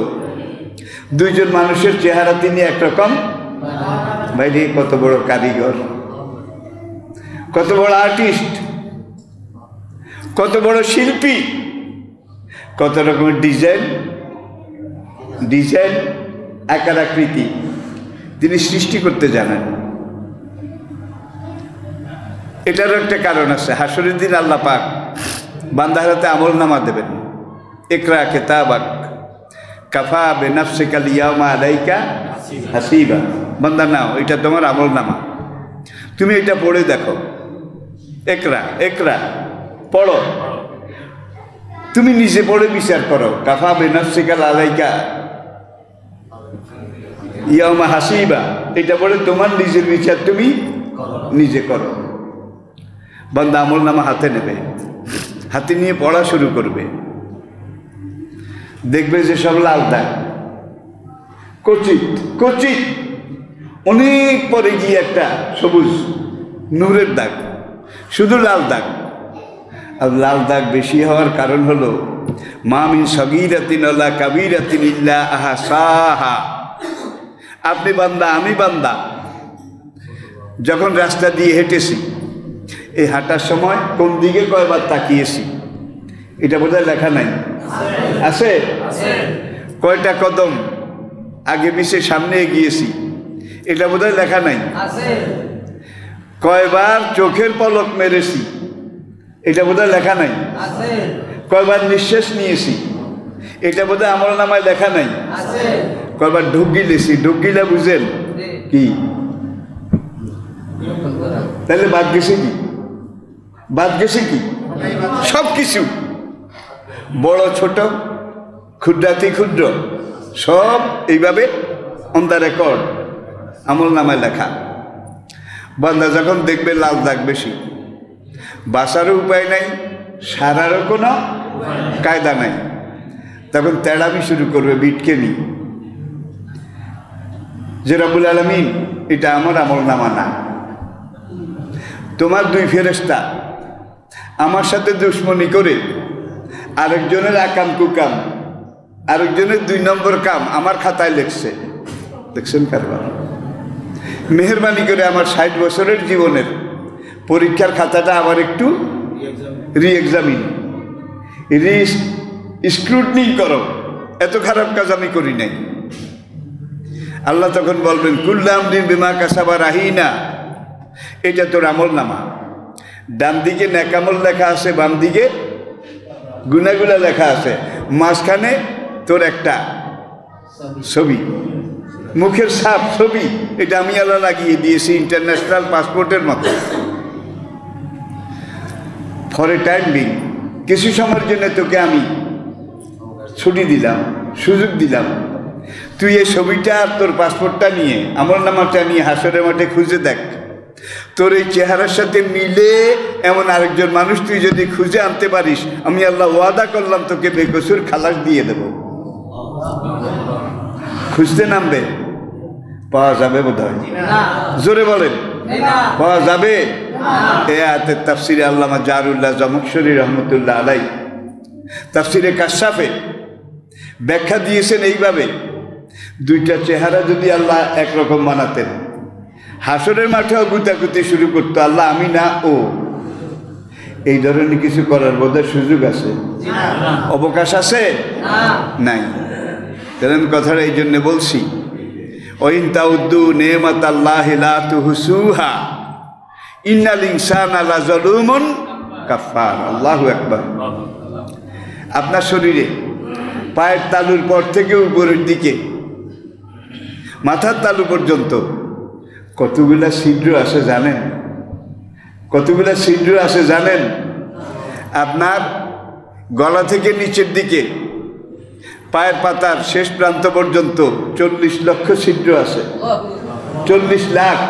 দুইজন মানুষের চেহারা তিনি একরকম। বাইরে কত বড় কারিগর, কত বড় আর্টিস্ট, কত বড় শিল্পী, কত রকমের ডিজাইন, ডিজাইন আকার আকৃতি তিনি সৃষ্টি করতে জানেন। এটারও একটা কারণ আছে। হাসরের দিন আল্লাহ পাক বান্দার হাতে আমলনামা দেবেন। ইকরা কিতাবাক কাফা বিনাফসিকা আল-ইয়াওমা আলাইকা হাসিবা। বান্দা নাও, এটা তোমার আমলনামা, তুমি এটা পড়ে দেখো। একরা, একরা পড়ো, তুমি নিজে পড়ে বিচার করো। কাফা বিনাফসিকা আলাইকা ইয়াওমা হাসিবা, এটা পড়ে তোমার নিজের বিচার তুমি নিজে করো। বান্দা আমলনামা হাতে নেবে, হাতে নিয়ে পড়া শুরু করবে, দেখবে যে সব লাল দাগ, কচিত কচিত, অনেক পরে গিয়ে একটা সবুজ নূরের দাগ, শুধু লাল দাগ। আর লাল দাগ বেশি হওয়ার কারণ হলো মা মিন সগীরাতিন ওয়ালা কাবীরাতিন ইল্লা আহসাহা। আপনি বান্দা, আমি বান্দা, যখন রাস্তা দিয়ে হেঁটেছি, এই হাঁটার সময় কোন দিকে কয়বার তাকিয়েছি এটা বোধহয় লেখা নাই, আছে? কয়টা কদম আগে পিছে সামনে এগিয়েছি এটা বোধহয় লেখা নাই, কয়বার চোখের পলক মেরেছি এটা বোধহয় লেখা নাই, কয়বার নিঃশ্বাস নিয়েছি এটা বোধহয় আমলনামায় লেখা নাই, কয়বার ঢুক গিলেছি, ঢুক গিলা বুঝেন কি? তাহলে বাদ গেছে কি? বাদ গেছে কি? সব কিছু, বড় ছোট ক্ষুদ্রাতি ক্ষুদ্র সব এইভাবে অন দ্য রেকর্ড আমল নামায় লেখা। বান্দা যখন দেখবে লাল দাগ বেশি, বাঁচারও উপায় নাই, সারারও কোনো কায়দা নাই, তখন তেড়ামি শুরু করবে বিটকেনি যে রব্বুল আলামিন এটা আমার আমল নামা না। তোমার দুই ফেরেশতা আমার সাথে দুশ্মনী করে আরেকজনের আকাম কুকাম, আরেকজনের 2 নম্বর কাম আমার খাতায় লিখছে। দেখছেন কারবার? মেহরবানি করে আমার 60 বছরের জীবনের পরীক্ষার খাতাটা আবার একটু রি-এক্সামিন, স্ক্রুটনি করো, এত খারাপ কাজ আমি করি নাই। আল্লাহ তখন বলবেন কুল্লু আমরিন বিমা কাসাবা রাহিনা, এটা তোর আমল নামা। ডান দিকে নেকামল লেখা আছে, বাম দিকে গুনাগুলা লেখা আছে, মাঝখানে তোর একটা ছবি, মুখের ছাপ ছবি, এটা আমি আল্লাহ লাগিয়ে দিয়েছি ইন্টারন্যাশনাল পাসপোর্টের মতো। ফর এ টাইম বিং, কিছু সময়ের জন্য তোকে আমি ছুটি দিলাম, সুযোগ দিলাম, তুই এই ছবিটা আর তোর পাসপোর্টটা নিয়ে আমল নামাটা নিয়ে হাসরের মাঠে খুঁজে দেখ। তোর এই চেহারার সাথে মিলে এমন আরেকজন মানুষ তুই যদি খুঁজে আনতে পারিস, আমি আল্লাহ ওয়াদা করলাম তোকে বেকসুর খালাস দিয়ে দেব। খুঁজতে নামবে, পাওয়া যাবে বোধ হয়? জোরে বলেন, পাওয়া যাবে? এ আয়াতের তাফসিরে আল্লামা জারুল্লাহ জমকশরী রহমতুল্লাহ আলাই তাফসিরে কাশাফে ব্যাখ্যা দিয়েছেন এইভাবে, দুইটা চেহারা যদি আল্লাহ একরকম বানাতেন, হাসরের মাঠেও গুতাগুতি শুরু করতো, আল্লাহ আমি না ও, এই ধরনের কিছু করার বোধহয় সুযোগ আছে? অবকাশ আছে? নাই। কারণ কথাটা এই জন্য বলছি, ওয়াইন তাউদ্দু নি'মাতাল্লাহি লা তুহসুহা ইন্নাল ইনসানা লাযালুমুন কাফার। আল্লাহু আকবার। আপনার শরীরে পায়ের তালুর পর থেকে উপরের দিকে মাথার তালু পর্যন্ত কতগুলা ছিদ্র আছে জানেন? কতগুলা ছিদ্র আছে জানেন? আপনার গলা থেকে নিচের দিকে পায়ের পাতার শেষ প্রান্ত পর্যন্ত 40 লক্ষ ছিদ্র আছে, 40 লাখ।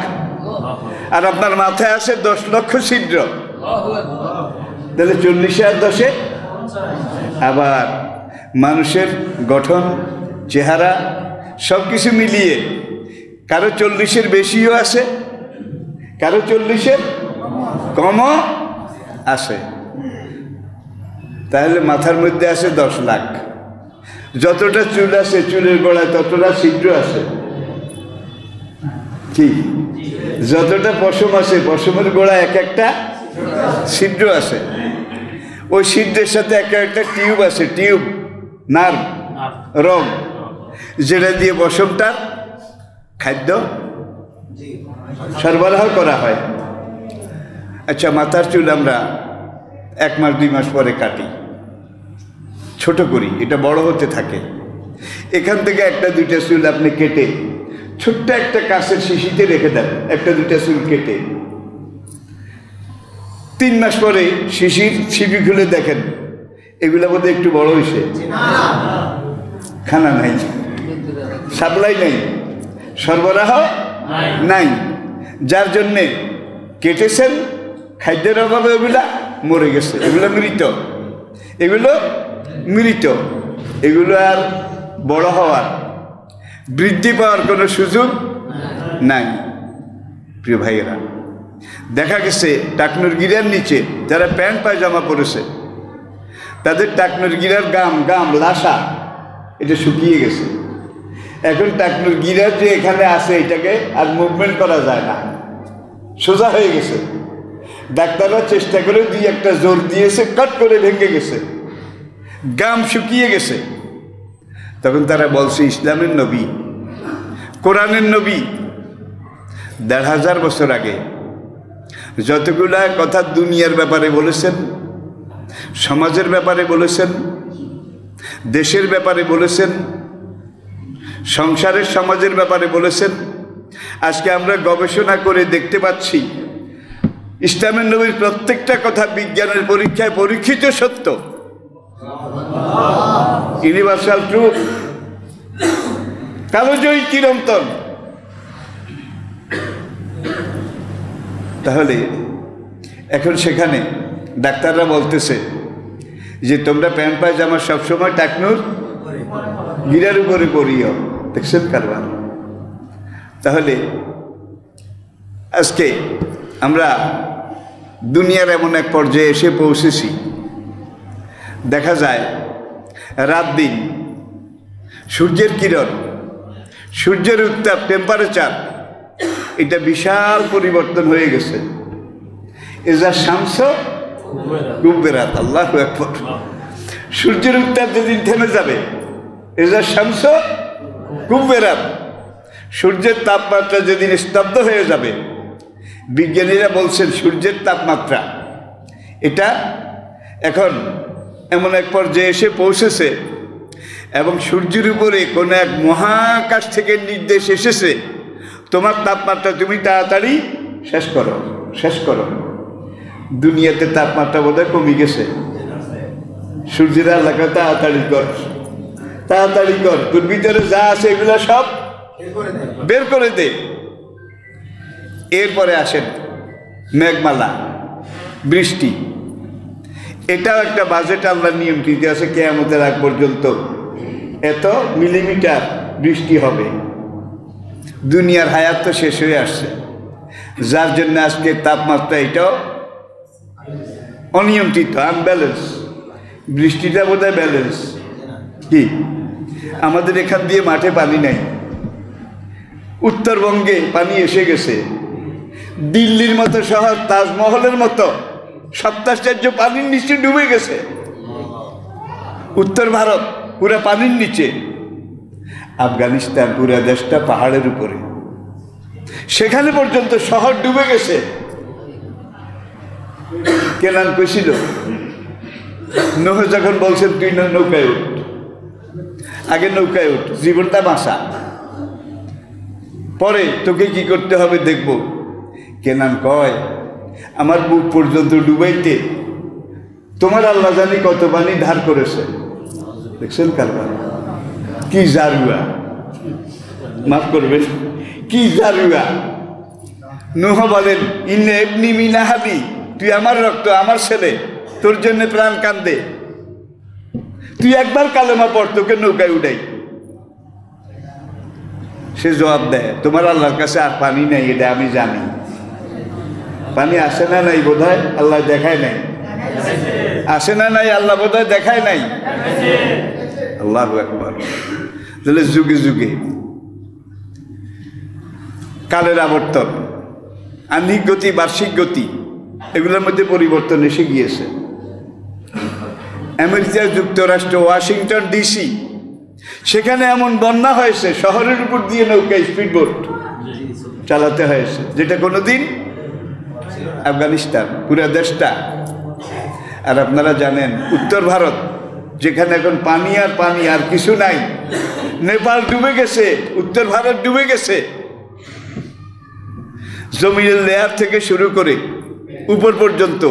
আর আপনার মাথায় আছে 10 লক্ষ ছিদ্র, তাহলে 40 আর 10-এ। আবার মানুষের গঠন, চেহারা সব কিছু মিলিয়ে কারো 40-এর বেশিও আছে, কারো 40-এর কমও আছে। তাহলে মাথার মধ্যে আছে 10 লাখ। যতটা চুল আছে চুলের গোড়ায় ততটা ছিদ্র আছে, কি? যতটা পশম আছে পশমের গোড়ায় এক একটা ছিদ্র আছে। ওই ছিদ্রের সাথে একটা টিউব আছে, টিউব, নার্ভ, রগ, যেটা দিয়ে পশমটার খাদ্য সরবরাহ করা হয়। আচ্ছা, মাথার চুল আমরা 1 মাস 2 মাস পরে কাটি, ছোট করি, এটা বড় হতে থাকে। এখান থেকে 1-2টা চুল আপনি কেটে ছোট্ট একটা কাঁচের শিশিতে রেখে দেন, 1-2টা চুল কেটে 3 মাস পরে শিশির ছিপি খুলে দেখেন এগুলো বোধহয় একটু বড় হয়েছে। খানা নাই, সাপ্লাই নাই, সরবরাহ নাই, যার জন্যে কেটেছেন, খাদ্যের অভাবে ওগুলা মরে গেছে, এগুলো মৃত, এগুলো মৃত, এগুলো আর বড় হওয়ার, বৃদ্ধি পাওয়ার কোনো সুযোগ নাই। প্রিয় ভাইয়েরা, দেখা গেছে টাকনুর গিরার নিচে যারা প্যান্ট পায়জামা পরেছে তাদের টাকনুর গিরার গাম লাসা এটা শুকিয়ে গেছে। এখন টাকনুর গিরার যে এখানে আছে এটাকে আর মুভমেন্ট করা যায় না, সোজা হয়ে গেছে। ডাক্তাররা চেষ্টা করে 2-1টা জোর দিয়েছে, কাট করে ভেঙে গেছে, গাম শুকিয়ে গেছে। তখন তারা বলছে ইসলামের নবী, কোরআনের নবী 1500 বছর আগে যতগুলা কথা দুনিয়ার ব্যাপারে বলেছেন, সমাজের ব্যাপারে বলেছেন, দেশের ব্যাপারে বলেছেন, সংসারের সমাজের ব্যাপারে বলেছেন, আজকে আমরা গবেষণা করে দেখতে পাচ্ছি ইসলামের নবীর প্রত্যেকটা কথা বিজ্ঞানের পরীক্ষায় পরীক্ষিত সত্য। ইউনিভার্সাল ট্রুথ, কালোজয়ী চিরন্তন। তাহলে এখন সেখানে ডাক্তাররা বলতেছে যে তোমরা প্যান্ট পায়জামা সবসময় টাকনুর গিরার উপরে পরিও। দেখছেন কারবার। তাহলে আজকে আমরা দুনিয়ার এমন এক পর্যায়ে এসে পৌঁছেছি, দেখা যায় রাত দিন সূর্যের কিরণ, সূর্যের উত্তাপ, টেম্পারেচার, এটা বিশাল পরিবর্তন হয়ে গেছে। এজা শামস কুব্বেরাত, আল্লাহু আকবার। সূর্যের উত্তাপ যেদিন থেমে যাবে, এজা শামস কুব্বেরাত, সূর্যের তাপমাত্রা যেদিন স্তব্ধ হয়ে যাবে, বিজ্ঞানীরা বলছেন সূর্যের তাপমাত্রা এটা এখন এমন এক পর্যায়ে এসে পৌঁছেছে এবং সূর্যের উপরে কোনো এক মহাকাশ থেকে নির্দেশ এসেছে, তোমার তাপমাত্রা তুমি তাড়াতাড়ি শেষ করো, শেষ করো। দুনিয়াতে তাপমাত্রা বোধহয় কমে গেছে। সূর্যের এলাকা তাড়াতাড়ি কর, তাড়াতাড়ি কর, তোর ভিতরে যা আছে এগুলো সব বের করে দে। এরপরে আসেন মেঘমালা, বৃষ্টি। এটাও একটা বাজেট আল্লাহর নিয়ম ঠিক আছে, কিয়ামতের আগ পর্যন্ত এত মিলিমিটার বৃষ্টি হবে। দুনিয়ার হায়াত তো শেষ হয়ে আসছে, যার জন্য আজকে তাপমাত্রা এটাও অনিয়ন্ত্রিত, আনব্যালেন্স। বৃষ্টিটা বোধহয় ব্যালেন্স। কি আমাদের এখান দিয়ে মাঠে পানি নাই, উত্তরবঙ্গে পানি এসে গেছে, দিল্লির মতো শহর, তাজমহলের মতো সপ্তাশ্চর্য পানির নিচে ডুবে গেছে। উত্তর ভারত পুরা পানির নিচে, আফগানিস্তান পুরা দেশটা পাহাড়ের উপরে, সেখানে পর্যন্ত শহর ডুবে গেছে। কেনান কইছিল নোহ যখন বলছেন তুই নৌকায় উঠ, আগে নৌকায় উঠ, জীবনটা বাঁচা, পরে তোকে কি করতে হবে দেখব। কেনান কয় আমার বুক পর্যন্ত ডুবাইতে তোমার আল্লাহ জানি কত পানি ধার করেছে। দেখছেন কারবার, কি জারুয়া, মাফ করবেন, কি জারুয়া। নূহ বলেন ইন্নে ইবনি মিন আহলি, তুই আমার রক্ত, আমার ছেলে, তোর জন্য প্রাণ কান্দে, তুই একবার কালেমা পড়, তোকে নৌকায় উঠাই। সে জবাব দেয় তোমার আল্লাহর কাছে আর পানি নেই, এটা আমি জানি। পানি আসে না নাই বোধহয় আল্লাহ দেখায় নাই, আসে না নাই আল্লাহ বোধহয় দেখায় নাই। আল্লাহু আকবার। তাহলে যুগে যুগে কালের আবর্তন, আহ্নিক গতি, বার্ষিক গতি, এগুলোর মধ্যে পরিবর্তন এসে গিয়েছে। আমেরিকা যুক্তরাষ্ট্র ওয়াশিংটন ডিসি, সেখানে এমন বন্যা হয়েছে, শহরের উপর দিয়ে নৌকা স্পিডবোট চালাতে হয়েছে, যেটা কোনোদিন আফগানিস্তান পুরা দেশটা। আর আপনারা জানেন উত্তর ভারত, যেখানে এখন পানি আর পানি, আর কিছু নাই, নেপাল ডুবে গেছে, উত্তর ভারত ডুবে গেছে। জমিনের লেয়ার থেকে শুরু করে উপর পর্যন্ত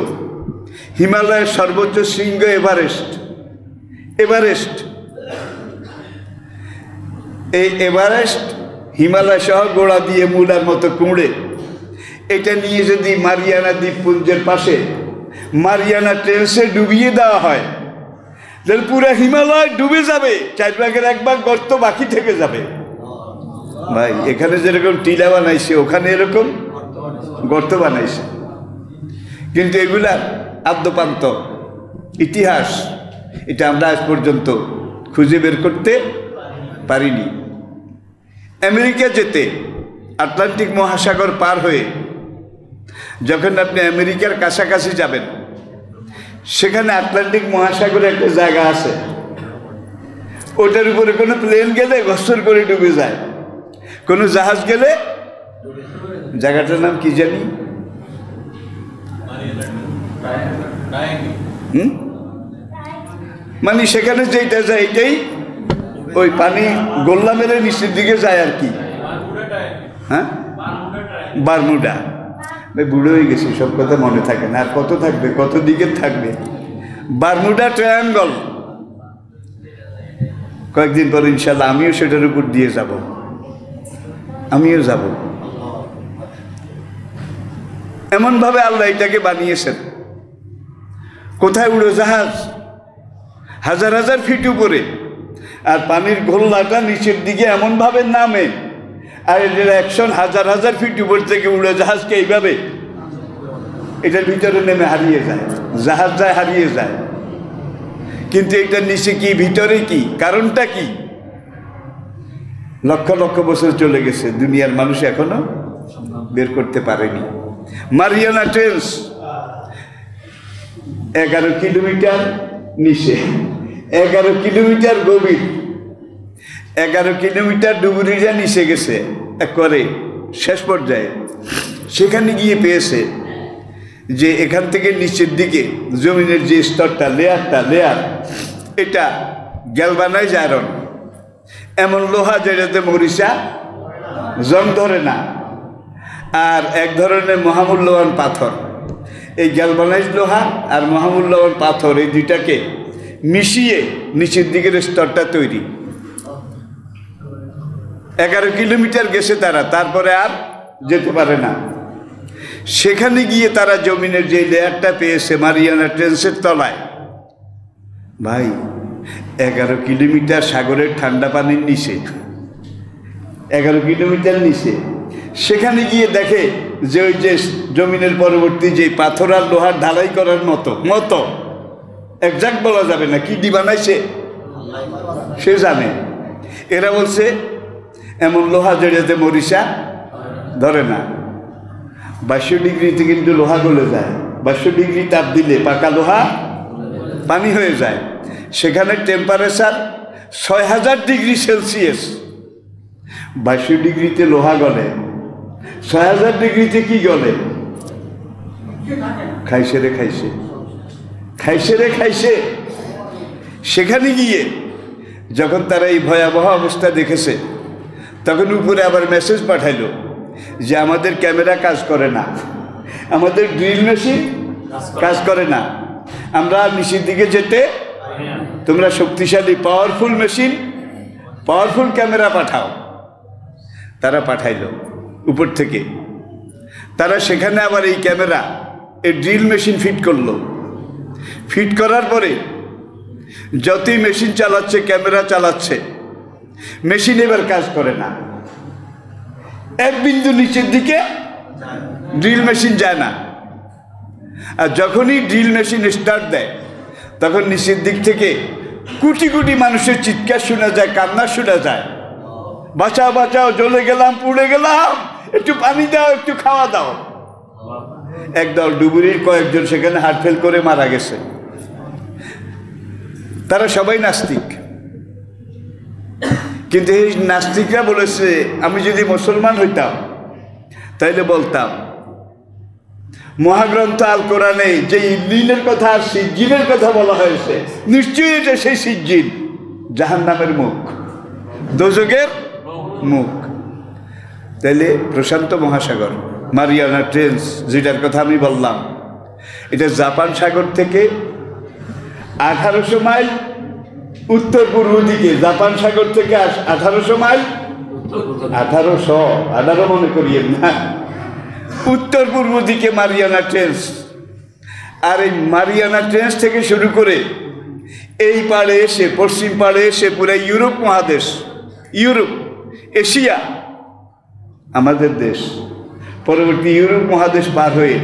হিমালয়ের সর্বোচ্চ শৃঙ্গ এভারেস্ট, এভারেস্ট, এই এভারেস্ট হিমালয় সহ গোড়া দিয়ে মূলার মতো কুঁড়ে, এটা নিয়ে যদি মারিয়ানা দ্বীপপুঞ্জের পাশে মারিয়ানা ট্রেন্সে ডুবিয়ে দেওয়া হয়, তাহলে পুরো হিমালয় ডুবে যাবে, 4 ভাগের 1 ভাগ গর্ত বাকি থেকে যাবে। ভাই এখানে যেরকম টিলা বানাইছে, ওখানে এরকম গর্ত বানাইছে, কিন্তু এগুলার আদ্যপান্ত ইতিহাস এটা আমরা আজ পর্যন্ত খুঁজে বের করতে পারিনি। আমেরিকা যেতে আটলান্টিক মহাসাগর পার হয়ে যখন আপনি আমেরিকার কাছাকাছি যাবেন, সেখানে আটলান্টিক মহাসাগরে একটা জায়গা আছে, ওটার উপরে কোনো প্লেন গেলে ঘসর করে ডুবে যায়, কোনো জাহাজ গেলে, জায়গাটার নাম কি জানি, মানে সেখানে যেটা যায় এটাই ওই পানি গোল্লা মেরে নিচের দিকে যায় আর কি। হ্যাঁ, বারমুডা। বুড়ো হয়ে গেছি, সব কথা মনে থাকে না, আর কত থাকবে, কত দিকে থাকবে। বারমুডা ট্রায়াঙ্গল, কয়েকদিন পর ইনশাল্লাহ আমিও সেটার উপর দিয়ে যাব, আমিও যাব। এমনভাবে আল্লাহ এটাকে বানিয়েছেন। কোথায় উড়োজাহাজ? হাজার হাজার ফিট উপরে, আর পানির গোল্লাটা নিচের দিকে এমনভাবে নামে, আর এটার অ্যাকশন হাজার হাজার ফিট উপর থেকে উড়োজাহাজকে এইভাবে এটার ভিতরে নেমে হারিয়ে যায়, জাহাজ যায় হারিয়ে যায়। কিন্তু এটার নিচে কি, ভিতরে কি, কারণটা কি? লক্ষ লক্ষ বছর চলে গেছে, দুনিয়ার মানুষ এখনো বের করতে পারেনি। মারিয়ানা ট্রেঞ্চ 11 কিলোমিটার নিচে, 11 কিলোমিটার গভীর, 11 কিলোমিটার ডুবুরিরা নিচে গেছে একবারে শেষ পর্যায়ে। সেখানে গিয়ে পেয়েছে যে এখান থেকে নিচের দিকে জমিনের যে স্তরটা, লেয়ার, এটা গ্যালভানাইজ আয়রন, এমন লোহা যেটাতে মরিচা জং ধরে না, আর এক ধরনের মহামূল্যবান পাথর। এই গ্যালভানাইজ লোহা আর মহামূল্যবান পাথর, এই দুইটাকে মিশিয়ে নিচের দিকের স্তরটা তৈরি। 11 কিলোমিটার গেছে তারা, তারপরে আর যেতে পারে না। সেখানে গিয়ে তারা জমিনের যে লেয়ারটা পেয়েছে মারিয়ানা ট্রেঞ্চের তলায়, ভাই 11 কিলোমিটার সাগরের ঠান্ডা পানির নিচে, 11 কিলোমিটার নিচে, সেখানে গিয়ে দেখে যে ওই যে জমিনের পরবর্তী যে পাথর আর লোহার ঢালাই করার মতো একজাক্ট বলা যাবে না, কি দি বানাইছে সে জানে। এরা বলছে এমন লোহা যেটাতে মরিচা ধরে না। 2200 ডিগ্রিতে কিন্তু লোহা গলে যায়, 2200 ডিগ্রি তাপ দিলে পাকা লোহা পানি হয়ে যায়। সেখানে টেম্পারেচার 6000 ডিগ্রি সেলসিয়াস। 2200 ডিগ্রিতে লোহা গলে, 6000 ডিগ্রিতে কি গলে? খাইছে। সেখানে গিয়ে যখন তারা এই ভয়াবহ অবস্থা দেখেছে, তখন উপরে আবার মেসেজ পাঠাইলো যে আমাদের ক্যামেরা কাজ করে না, আমাদের ড্রিল মেশিন কাজ করে না, আমরা নিচের দিকে যেতে, তোমরা শক্তিশালী পাওয়ারফুল মেশিন, পাওয়ারফুল ক্যামেরা পাঠাও। তারা পাঠাইলো উপর থেকে। তারা সেখানে আবার এই ক্যামেরা, এই ড্রিল মেশিন ফিট করলো। ফিট করার পরে যতই মেশিন চালাচ্ছে, ক্যামেরা চালাচ্ছে, মেশিন এবার কাজ করে না। এক বিন্দু নিচের দিকে ড্রিল মেশিন যায় না। আর যখনই ড্রিল মেশিন স্টার্ট দেয়, তখন নিচের দিক থেকে কোটি কোটি মানুষের চিৎকার শোনা যায়, কান্না শোনা যায়, বাঁচাও বাঁচাও, জ্বলে গেলাম, পুড়ে গেলাম, একটু পানি দাও, একটু খাওয়া দাও। একদল ডুবুরির কয়েকজন সেখানে হার্ট ফেল করে মারা গেছে। তারা সবাই নাস্তিক, কিন্তু এই নাস্তিকরা বলেছে আমি যদি মুসলমান হইতাম তাইলে বলতাম মহাগ্রন্থ আল কোরআনে যে ইল্লিনের কথা আর সিজ্জিনের কথা বলা হয়েছে, নিশ্চয়ই এটা সেই সিজ্জিন, জাহান্নামের মুখ, দোজখের মুখ। তাইলে প্রশান্ত মহাসাগর, মারিয়ানা ট্রেঞ্চ যেটার কথা আমি বললাম, এটা জাপান সাগর থেকে 1800 মাইল উত্তর পূর্ব দিকে, জাপান সাগর থেকে 1800 মাইল, 18 মনে করিয়েন না, উত্তর পূর্ব দিকে মারিয়ানা ট্রেঞ্চ। আর এই মারিয়ানা ট্রেঞ্চ থেকে শুরু করে এই পাড়ে এসে, পশ্চিম পাড়ে এসে পুরো ইউরোপ মহাদেশ, ইউরোপ, এশিয়া, আমাদের দেশ, পরবর্তী ইউরোপ মহাদেশ পার হয়ে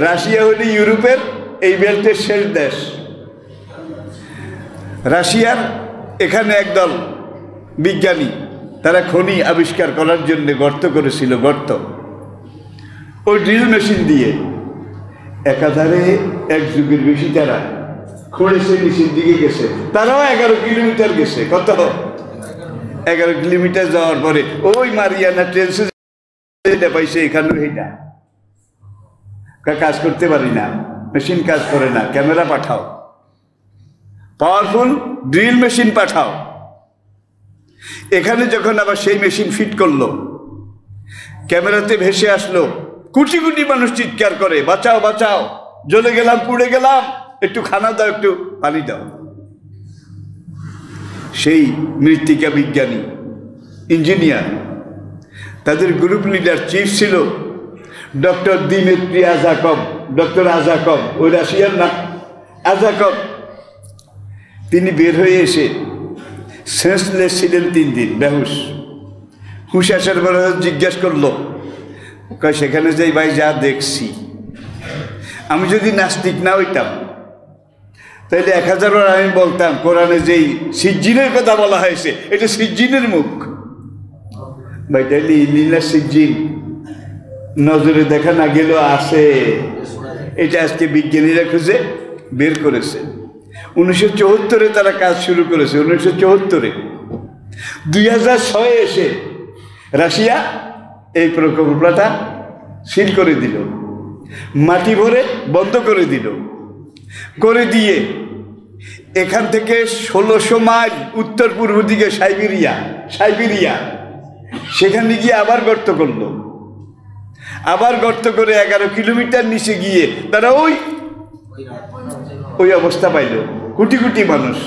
রাশিয়া হলে ইউরোপের এই বেল্টের শেষ দেশ। রাশিয়ার এখানে একদল বিজ্ঞানী, তারা খনি আবিষ্কার করার জন্য গর্ত করেছিল, গর্ত। ওই ড্রিল মেশিন দিয়ে একাধারে 1 যুগের বেশি তারা খুঁড়েছে, নিচের দিকে গেছে। তারাও 11 কিলোমিটার গেছে। কত? 11 কিলোমিটার যাওয়ার পরে ওই মারিয়ানা ট্রেঞ্চে পাইছে, এখানেও এইটা কাজ করতে পারি না, মেশিন কাজ করে না, ক্যামেরা পাঠাও, পাওয়ারফুল ড্রিল মেশিন পাঠাও। এখানে যখন আবার সেই মেশিন ফিট করলো, ক্যামেরাতে ভেসে আসলো, কোটি কোটি মানুষ চিৎকার করে বাঁচাও বাঁচাও, জ্বলে গেলাম, পুড়ে গেলাম, একটু খানা দাও, একটু পানি দাও। সেই মৃত্তিকা বিজ্ঞানী, ইঞ্জিনিয়ার, তাদের গ্রুপ লিডার চিফ ছিল ডক্টর দিমিত্রি আজাকভ, ডক্টর আজাকভ, ওই রাশিয়ার নাম আজাকভ। তিনি বের হয়ে এসে সেন্সলেস ছিলেন 3 দিন, বেহুশ। হুশ আসার পরে জিজ্ঞাসা করলো, কয় সেখানে যাই ভাই যা দেখছি, আমি যদি নাস্তিক না হইতাম তাইলে 1000 বার আমি বলতাম কোরআনে যেই সিজ্জিনের কথা বলা হয়েছে এটা সিজ্জিনের মুখ। ভাই তাইলে ইল্লিন আর সিজ্জিন নজরে দেখা না গেলেও আছে। এটা আজকে বিজ্ঞানীরা খুঁজে বের করেছে। 1974-এ তারা কাজ শুরু করেছে। 1974-এ 2006 এসে রাশিয়া এই প্রকল্পটা সিল করে দিল, মাটি ভরে বন্ধ করে দিল। করে দিয়ে এখান থেকে 1600 মাইল উত্তর পূর্ব দিকে সাইবেরিয়া, সেখানে গিয়ে আবার গর্ত করলো। আবার গর্ত করে 11 কিলোমিটার নিচে গিয়ে তারা ওই অবস্থা পাইল। কোটি কোটি মানুষ।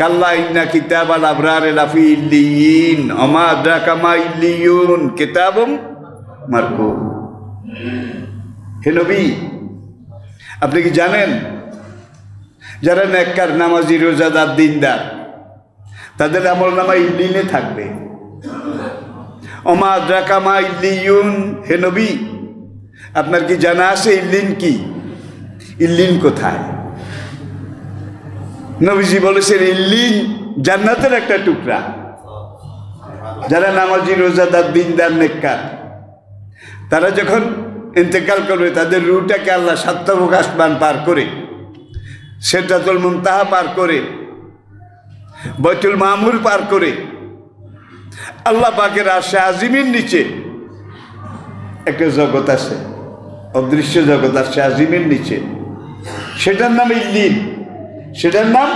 কাল্লা ইন্না কিতাবাল আবরার লাফি ইল্লিয়িন ওমা আদরাকা মা ইল্লিয়ুন কিতাবুম মারকুম। হে নবী, আপনি কি জানেন যারা নেককার, নামাজি, রোজাদার, দিনদার, তাদের আমলনামা ইল্লিনে থাকবে। ওমা আদরাকা মা ইল্লিয়ুন, হে নবী আপনার কি জানা আছে ইল্লিন কি? ইল্লিন কোথায়? নবীজি বলেছেন ইল্লিন জান্নাতের একটা টুকরা। যারা নামাজি, রোজাদার, দিনদার, নেককার, তারা যখন ইন্তেকাল করবে তাদের রুহটাকে আল্লাহ 7 আসমান পার করে, সিদরাতুল মুনতাহা পার করে, বাইতুল মামুর পার করে আল্লাহ পাকের আরশে আজিমের নিচে একটা জগৎ আছে, অদৃশ্য জগৎ আরশে আজিমের নিচে, সেটার নাম ইল্লিন। সেটার নাম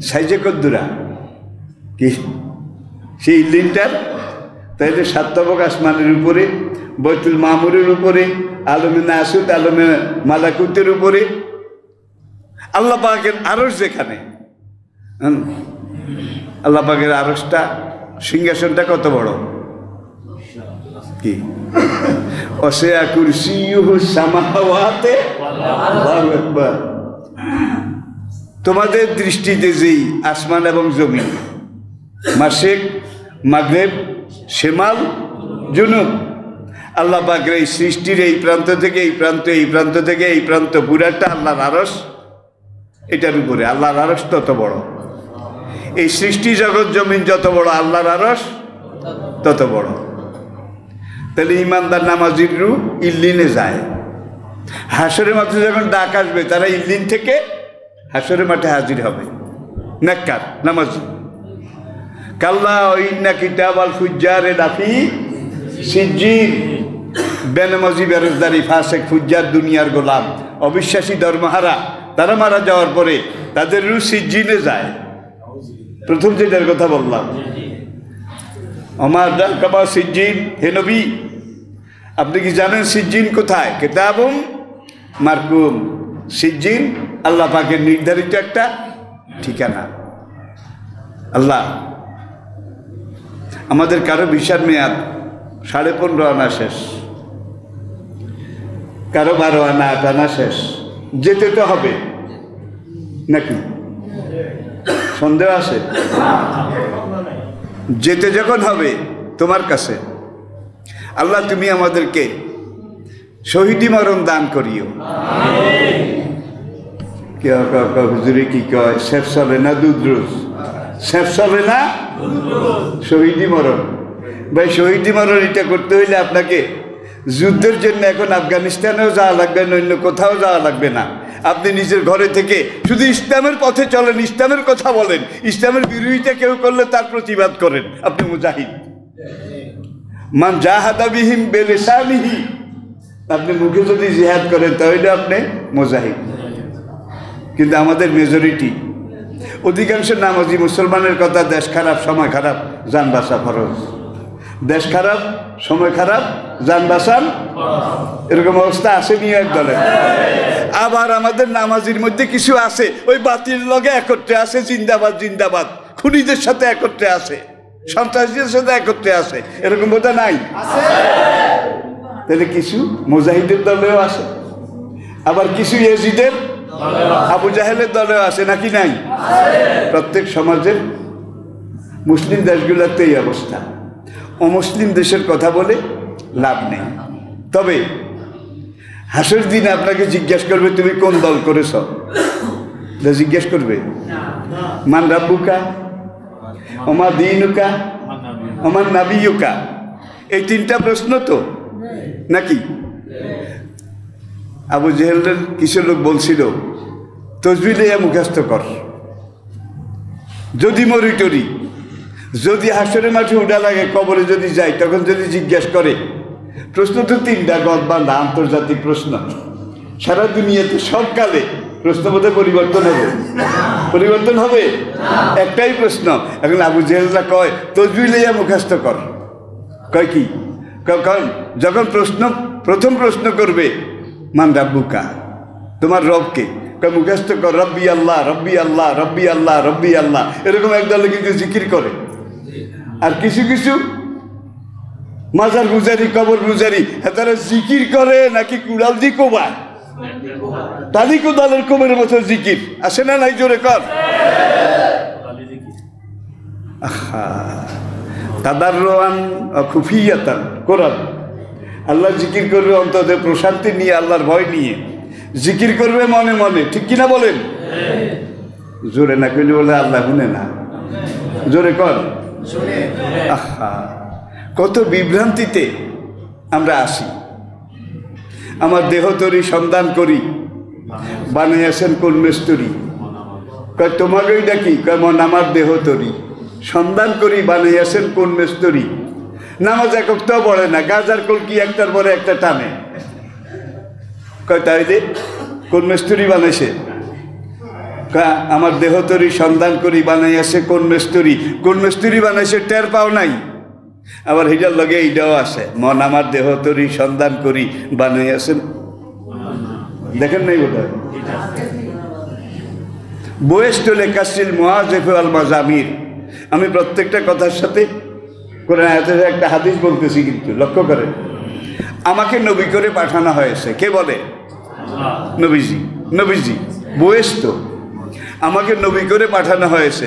সাইজে কদ্দুরা কি সেই ইল্লিনটার? তাইলে 7 আসমানের উপরে, বাইতুল মামুরের উপরে, আলমে নাসুত, আলমে মালাকুতের উপরে আল্লাহ পাকের আরশ, যেখানে আল্লাহ পাকের আরশটা, সিংহাসনটা কত বড় কি? ওয়াসিআ কুরসিয়ুহু সামাওয়াতি আল্লাহু আকবার। তোমাদের দৃষ্টিতে যেই আসমান এবং জমিন, মাশরিক, মাগরিব, শিমাল, জুনুব, আল্লাহ পাকের এই সৃষ্টির এই প্রান্ত থেকে এই প্রান্ত, এই প্রান্ত থেকে এই প্রান্ত, পুরাটা আল্লাহর আরশ, এটার উপরে আল্লাহর আরশ তত বড়। এই সৃষ্টি জগৎ জমিন যত বড়, আল্লাহর আরশ তত বড়। তাহলে ইমানদার নামাজির রূহ ইল্লিনে যায়। হাসরের মাঠে যখন ডাক আসবে তারা ইল্লিন থেকে হাসরের মাঠে হাজির হবে। নেককার, নামাজি। কাল্লা ইন্না কিতাবাল ফুজ্জারে লাফি সিজ্জিন। বেনামাজি, বেরোজগারি, ফাসেক, ফুজ্জার, দুনিয়ার গোলাম, অবিশ্বাসী, ধর্মহারা, তারা মারা যাওয়ার পরে তাদের রূহ সিজ্জিনে যায়। প্রথম যেটার কথা বললাম, আমার কাবা সিজ্জিন, হে নবী আপনি কি জানেন সিজ্জিন কোথায়? কিতাবুম মারকুম। সিজ্জিন আল্লাহ পাকের নির্ধারিত একটা ঠিকানা। আল্লাহ আমাদের কারো ভিসার মেয়াদ 15.5 আনা শেষ, কারো 12 আনা, 8 আনা শেষ। যেতে তো হবে নাকি? সন্দেহ আছে? যেতে যখন হবে তোমার কাছে, আল্লাহ তুমি আমাদেরকে শহীদি মরণ দান করিও। হুজুরে কি কয়? শেষ চলে না দুধরোজ, শেষ চলে না শহীদি মরণ। ভাই শহীদি মরণ এটা করতে হইলে আপনাকে যুদ্ধের জন্য এখন আফগানিস্তানেও যাওয়া লাগবে না, অন্য কোথাও যাওয়া লাগবে না। আপনি নিজের ঘরে থেকে শুধু ইসলামের পথে চলেন, ইসলামের কথা বলেন, ইসলামের বিরোধিতা কেউ করলে তার প্রতিবাদ করেন, আপনি মুজাহিদ। মান জাহাদা বিহিম বিলিসানিহি, আপনি মুখে যদি জিহাদ করেন তাহলে আপনি মুজাহিদ। কিন্তু আমাদের মেজরিটি, অধিকাংশ নামাজি মুসলমানের কথা, দেশ খারাপ, সময় খারাপ, জান বাঁচা ফরজ। দেশ খারাপ, সময় খারাপ, যান বাঁচান, এরকম অবস্থা আসেনি এক দলের। আবার আমাদের নামাজির মধ্যে কিছু আছে ওই বাতিল লগে একত্রে আছে, জিন্দাবাদ জিন্দাবাদ, খুনিদের সাথে একত্রে আছে, সন্ত্রাসীদের সাথে একত্রে আছে, এরকম বোধ নাই? তাহলে কিছু মুজাহিদের দলেও আছে, আবার কিছু ইয়াজিদের, আবু জাহেলের দলেও আছে, নাকি নাই? প্রত্যেক সমাজের মুসলিম দেশগুলোতে এই অবস্থা। অমুসলিম দেশের কথা বলে লাভ নেই। তবে হাসরের দিন আপনাকে জিজ্ঞাসা করবে তুমি কোন দল করেছ, জিজ্ঞেস করবে মান রাব্বুকা ওমা দীনুকা ওমান নাবিয়ুকা, এই তিনটা প্রশ্ন তো নাকি? আবু জেহেলের কিছু লোক বলছিল তসবিহ লইয়া মুখস্থ কর, যদি মরি টরি, যদি হাসরের মাঠে উঠা লাগে, কবরে যদি যাই, তখন যদি জিজ্ঞাসা করে, প্রশ্ন তো তিনটা গদ বাঁধা আন্তর্জাতিক প্রশ্ন, সারা দুনিয়াতে সব কালে প্রশ্ন বোধহয় পরিবর্তন হবে, পরিবর্তন হবে, একটাই প্রশ্ন। এখন আবু জেহেলরা কয় তসবিহ লইয়া মুখস্থ কর, কয় কি? কারণ যখন প্রথম প্রশ্ন করবে মান রাব্বুকা, তোমার রবকে, কয় মুখস্থ কর রব্বি আল্লাহ রব্বি আল্লাহ রব্বি আল্লাহ রব্বি আল্লাহ, এরকম একদলে কিন্তু জিকির করে। আর কিছু কিছু মাজার গুজারি, কবর গুজারি, তারা জিকির করে নাকি কুড়াল দি কোবায়, তালি কোদালের কোমের মতো জিকির আসে না নাই? জোরে কর। তাদাররুআন ওয়া খুফিয়াতান, কোরআন আল্লাহ জিকির করবে অন্তত প্রশান্তি নিয়ে, আল্লাহর ভয় নিয়ে জিকির করবে মনে মনে, ঠিক কিনা বলেন? জোরে না কইলে বলে আল্লাহ শুনে না, জোরে কর। কত বিভ্রান্তিতে আমরা আসি। আমার দেহ তরি সন্ধান করি, বানাইয়াছেন কোন মেস্তরি, কয় তোমাকেই ডাকি, কেমন আমার দেহ তরি সন্ধান করি, বানাইয়াছেন কোন মেস্তরি। নামাজ একটাও পড়ে না, গাজার কলকি একটার পরে একটা টানে, কয় তাই যে কোন মেস্তরি বানাইছে, আমার দেহ তরি সন্ধান করি, বানাইয়াছে কোন মেস্তরি। কোন মেস্তরি বানাইছে টের পাও নাই, আবার হিটার লগে এইটাও আছে, মন আমার দেহ তরি সন্ধান করি, বানাইয়াছেন, দেখেন নাই বোধ হয়? বয়েস্টলে কাসিল মুআজিফ আল মাজামির। আমি প্রত্যেকটা কথার সাথে কোরআন আয়াতের একটা হাদিস বলতেছি, কিন্তু লক্ষ্য করেন, আমাকে নবী করে পাঠানো হয়েছে, কে বলে? নবীজি। নবীজি বয়েস্ট, আমাকে নবী করে পাঠানো হয়েছে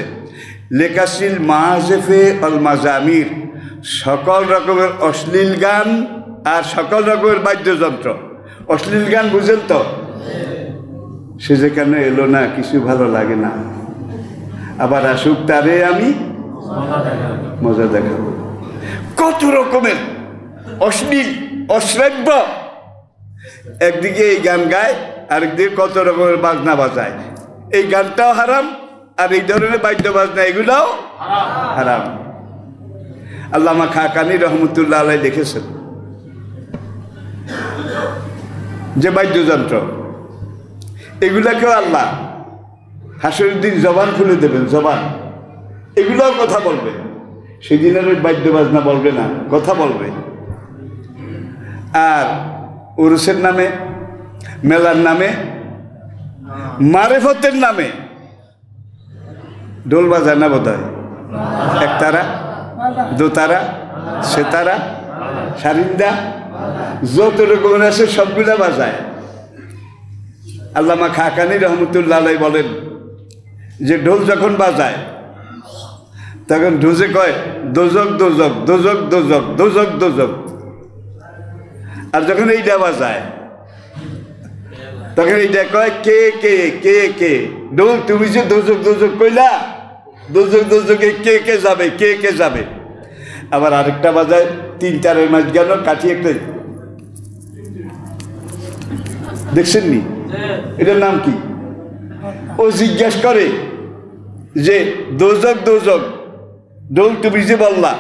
লেকাসিল মাজিফে আল মাজামির, সকল রকমের অশ্লীল গান আর সকল রকমের বাদ্যযন্ত্র। অশ্লীল গান বুঝেন তো? সে যেখানে এলো না, কিছু ভালো লাগে না, আবার আসুক তারে আমি মজা দেখাবো। কত রকমের অশ্লীল অশ্রাব্য, একদিকে এই গান গায়, আরেকদিকে কত রকমের বাজনা বাজায়। এই গানটাও হারাম, আর এই ধরনের বাদ্য বাজনা এগুলাও হারাম। আল্লামা খাকানি রহমতুল্লাহ আলাইহি লিখেছেন যে বাদ্যযন্ত্র এগুলাকেও আল্লাহ হাসরের দিন জবান খুলে দেবেন, জবান, এগুলোও কথা বলবে। সেদিন আর ওই বাদ্য বাজনা বলবে না, কথা বলবে। আর উরুসের নামে, মেলার নামে, মারেফতের নামে ঢোল বাজায় না বোধ হয়? একতারা, দোতারা, সেতারা, সারিন্দা, যত রকমের আছে সবগুলা বাজায়। আল্লামা খাকানি রহমতুল্লাহ আলাইহি বলেন যে ঢোল যখন বাজায় তখন ঢোজে কয় দোজক দোজক দোজক দোজক দোজক দোজক, আর যখন এইটা বাজায় তখন এইটা কয় কে কে কে কে। ঢোল তুমি যে দোজক দোজক কইলা, দোজক দোজকে কে কে যাবে, কে কে যাবে। আবার আরেকটা বাজায় তিন চারের মাঝ গেল কাঠি একটা, দেখছেন নি? এটার নাম কি? ও জিজ্ঞাসা করে যে দোজক দোজক, ঢোল তুমি যে বললা,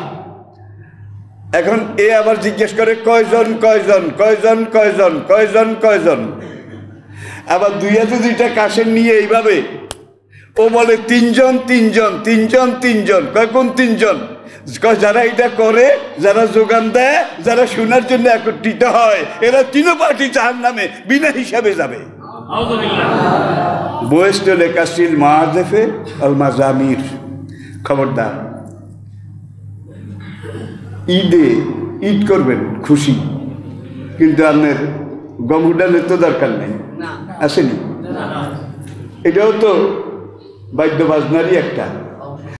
এখন এ আবার জিজ্ঞেস করে কয়জন কয়জন কয়জন কয়জন কয়জন কয়জন। আবার দুই হাতে দুইটা কাশের নিয়ে এইভাবে ও বলে তিনজন তিনজন তিনজন তিনজন, কোন তিনজন? যারা এটা করে, যারা যোগান দেয়, যারা শোনার জন্য একত্রিত হয়, এরা তিনও পার্টি জাহান্নামে বিনা হিসাবে যাবে। বয়েস্ট লেকাসিল মাহাদেফে আল মাজামির। খবরদার, ঈদে ঈদ করবেন খুশি, কিন্তু আপনার গম উডানের তো দরকার নেই, আসেনি? এটাও তো বাদ্য বাজনারই একটা।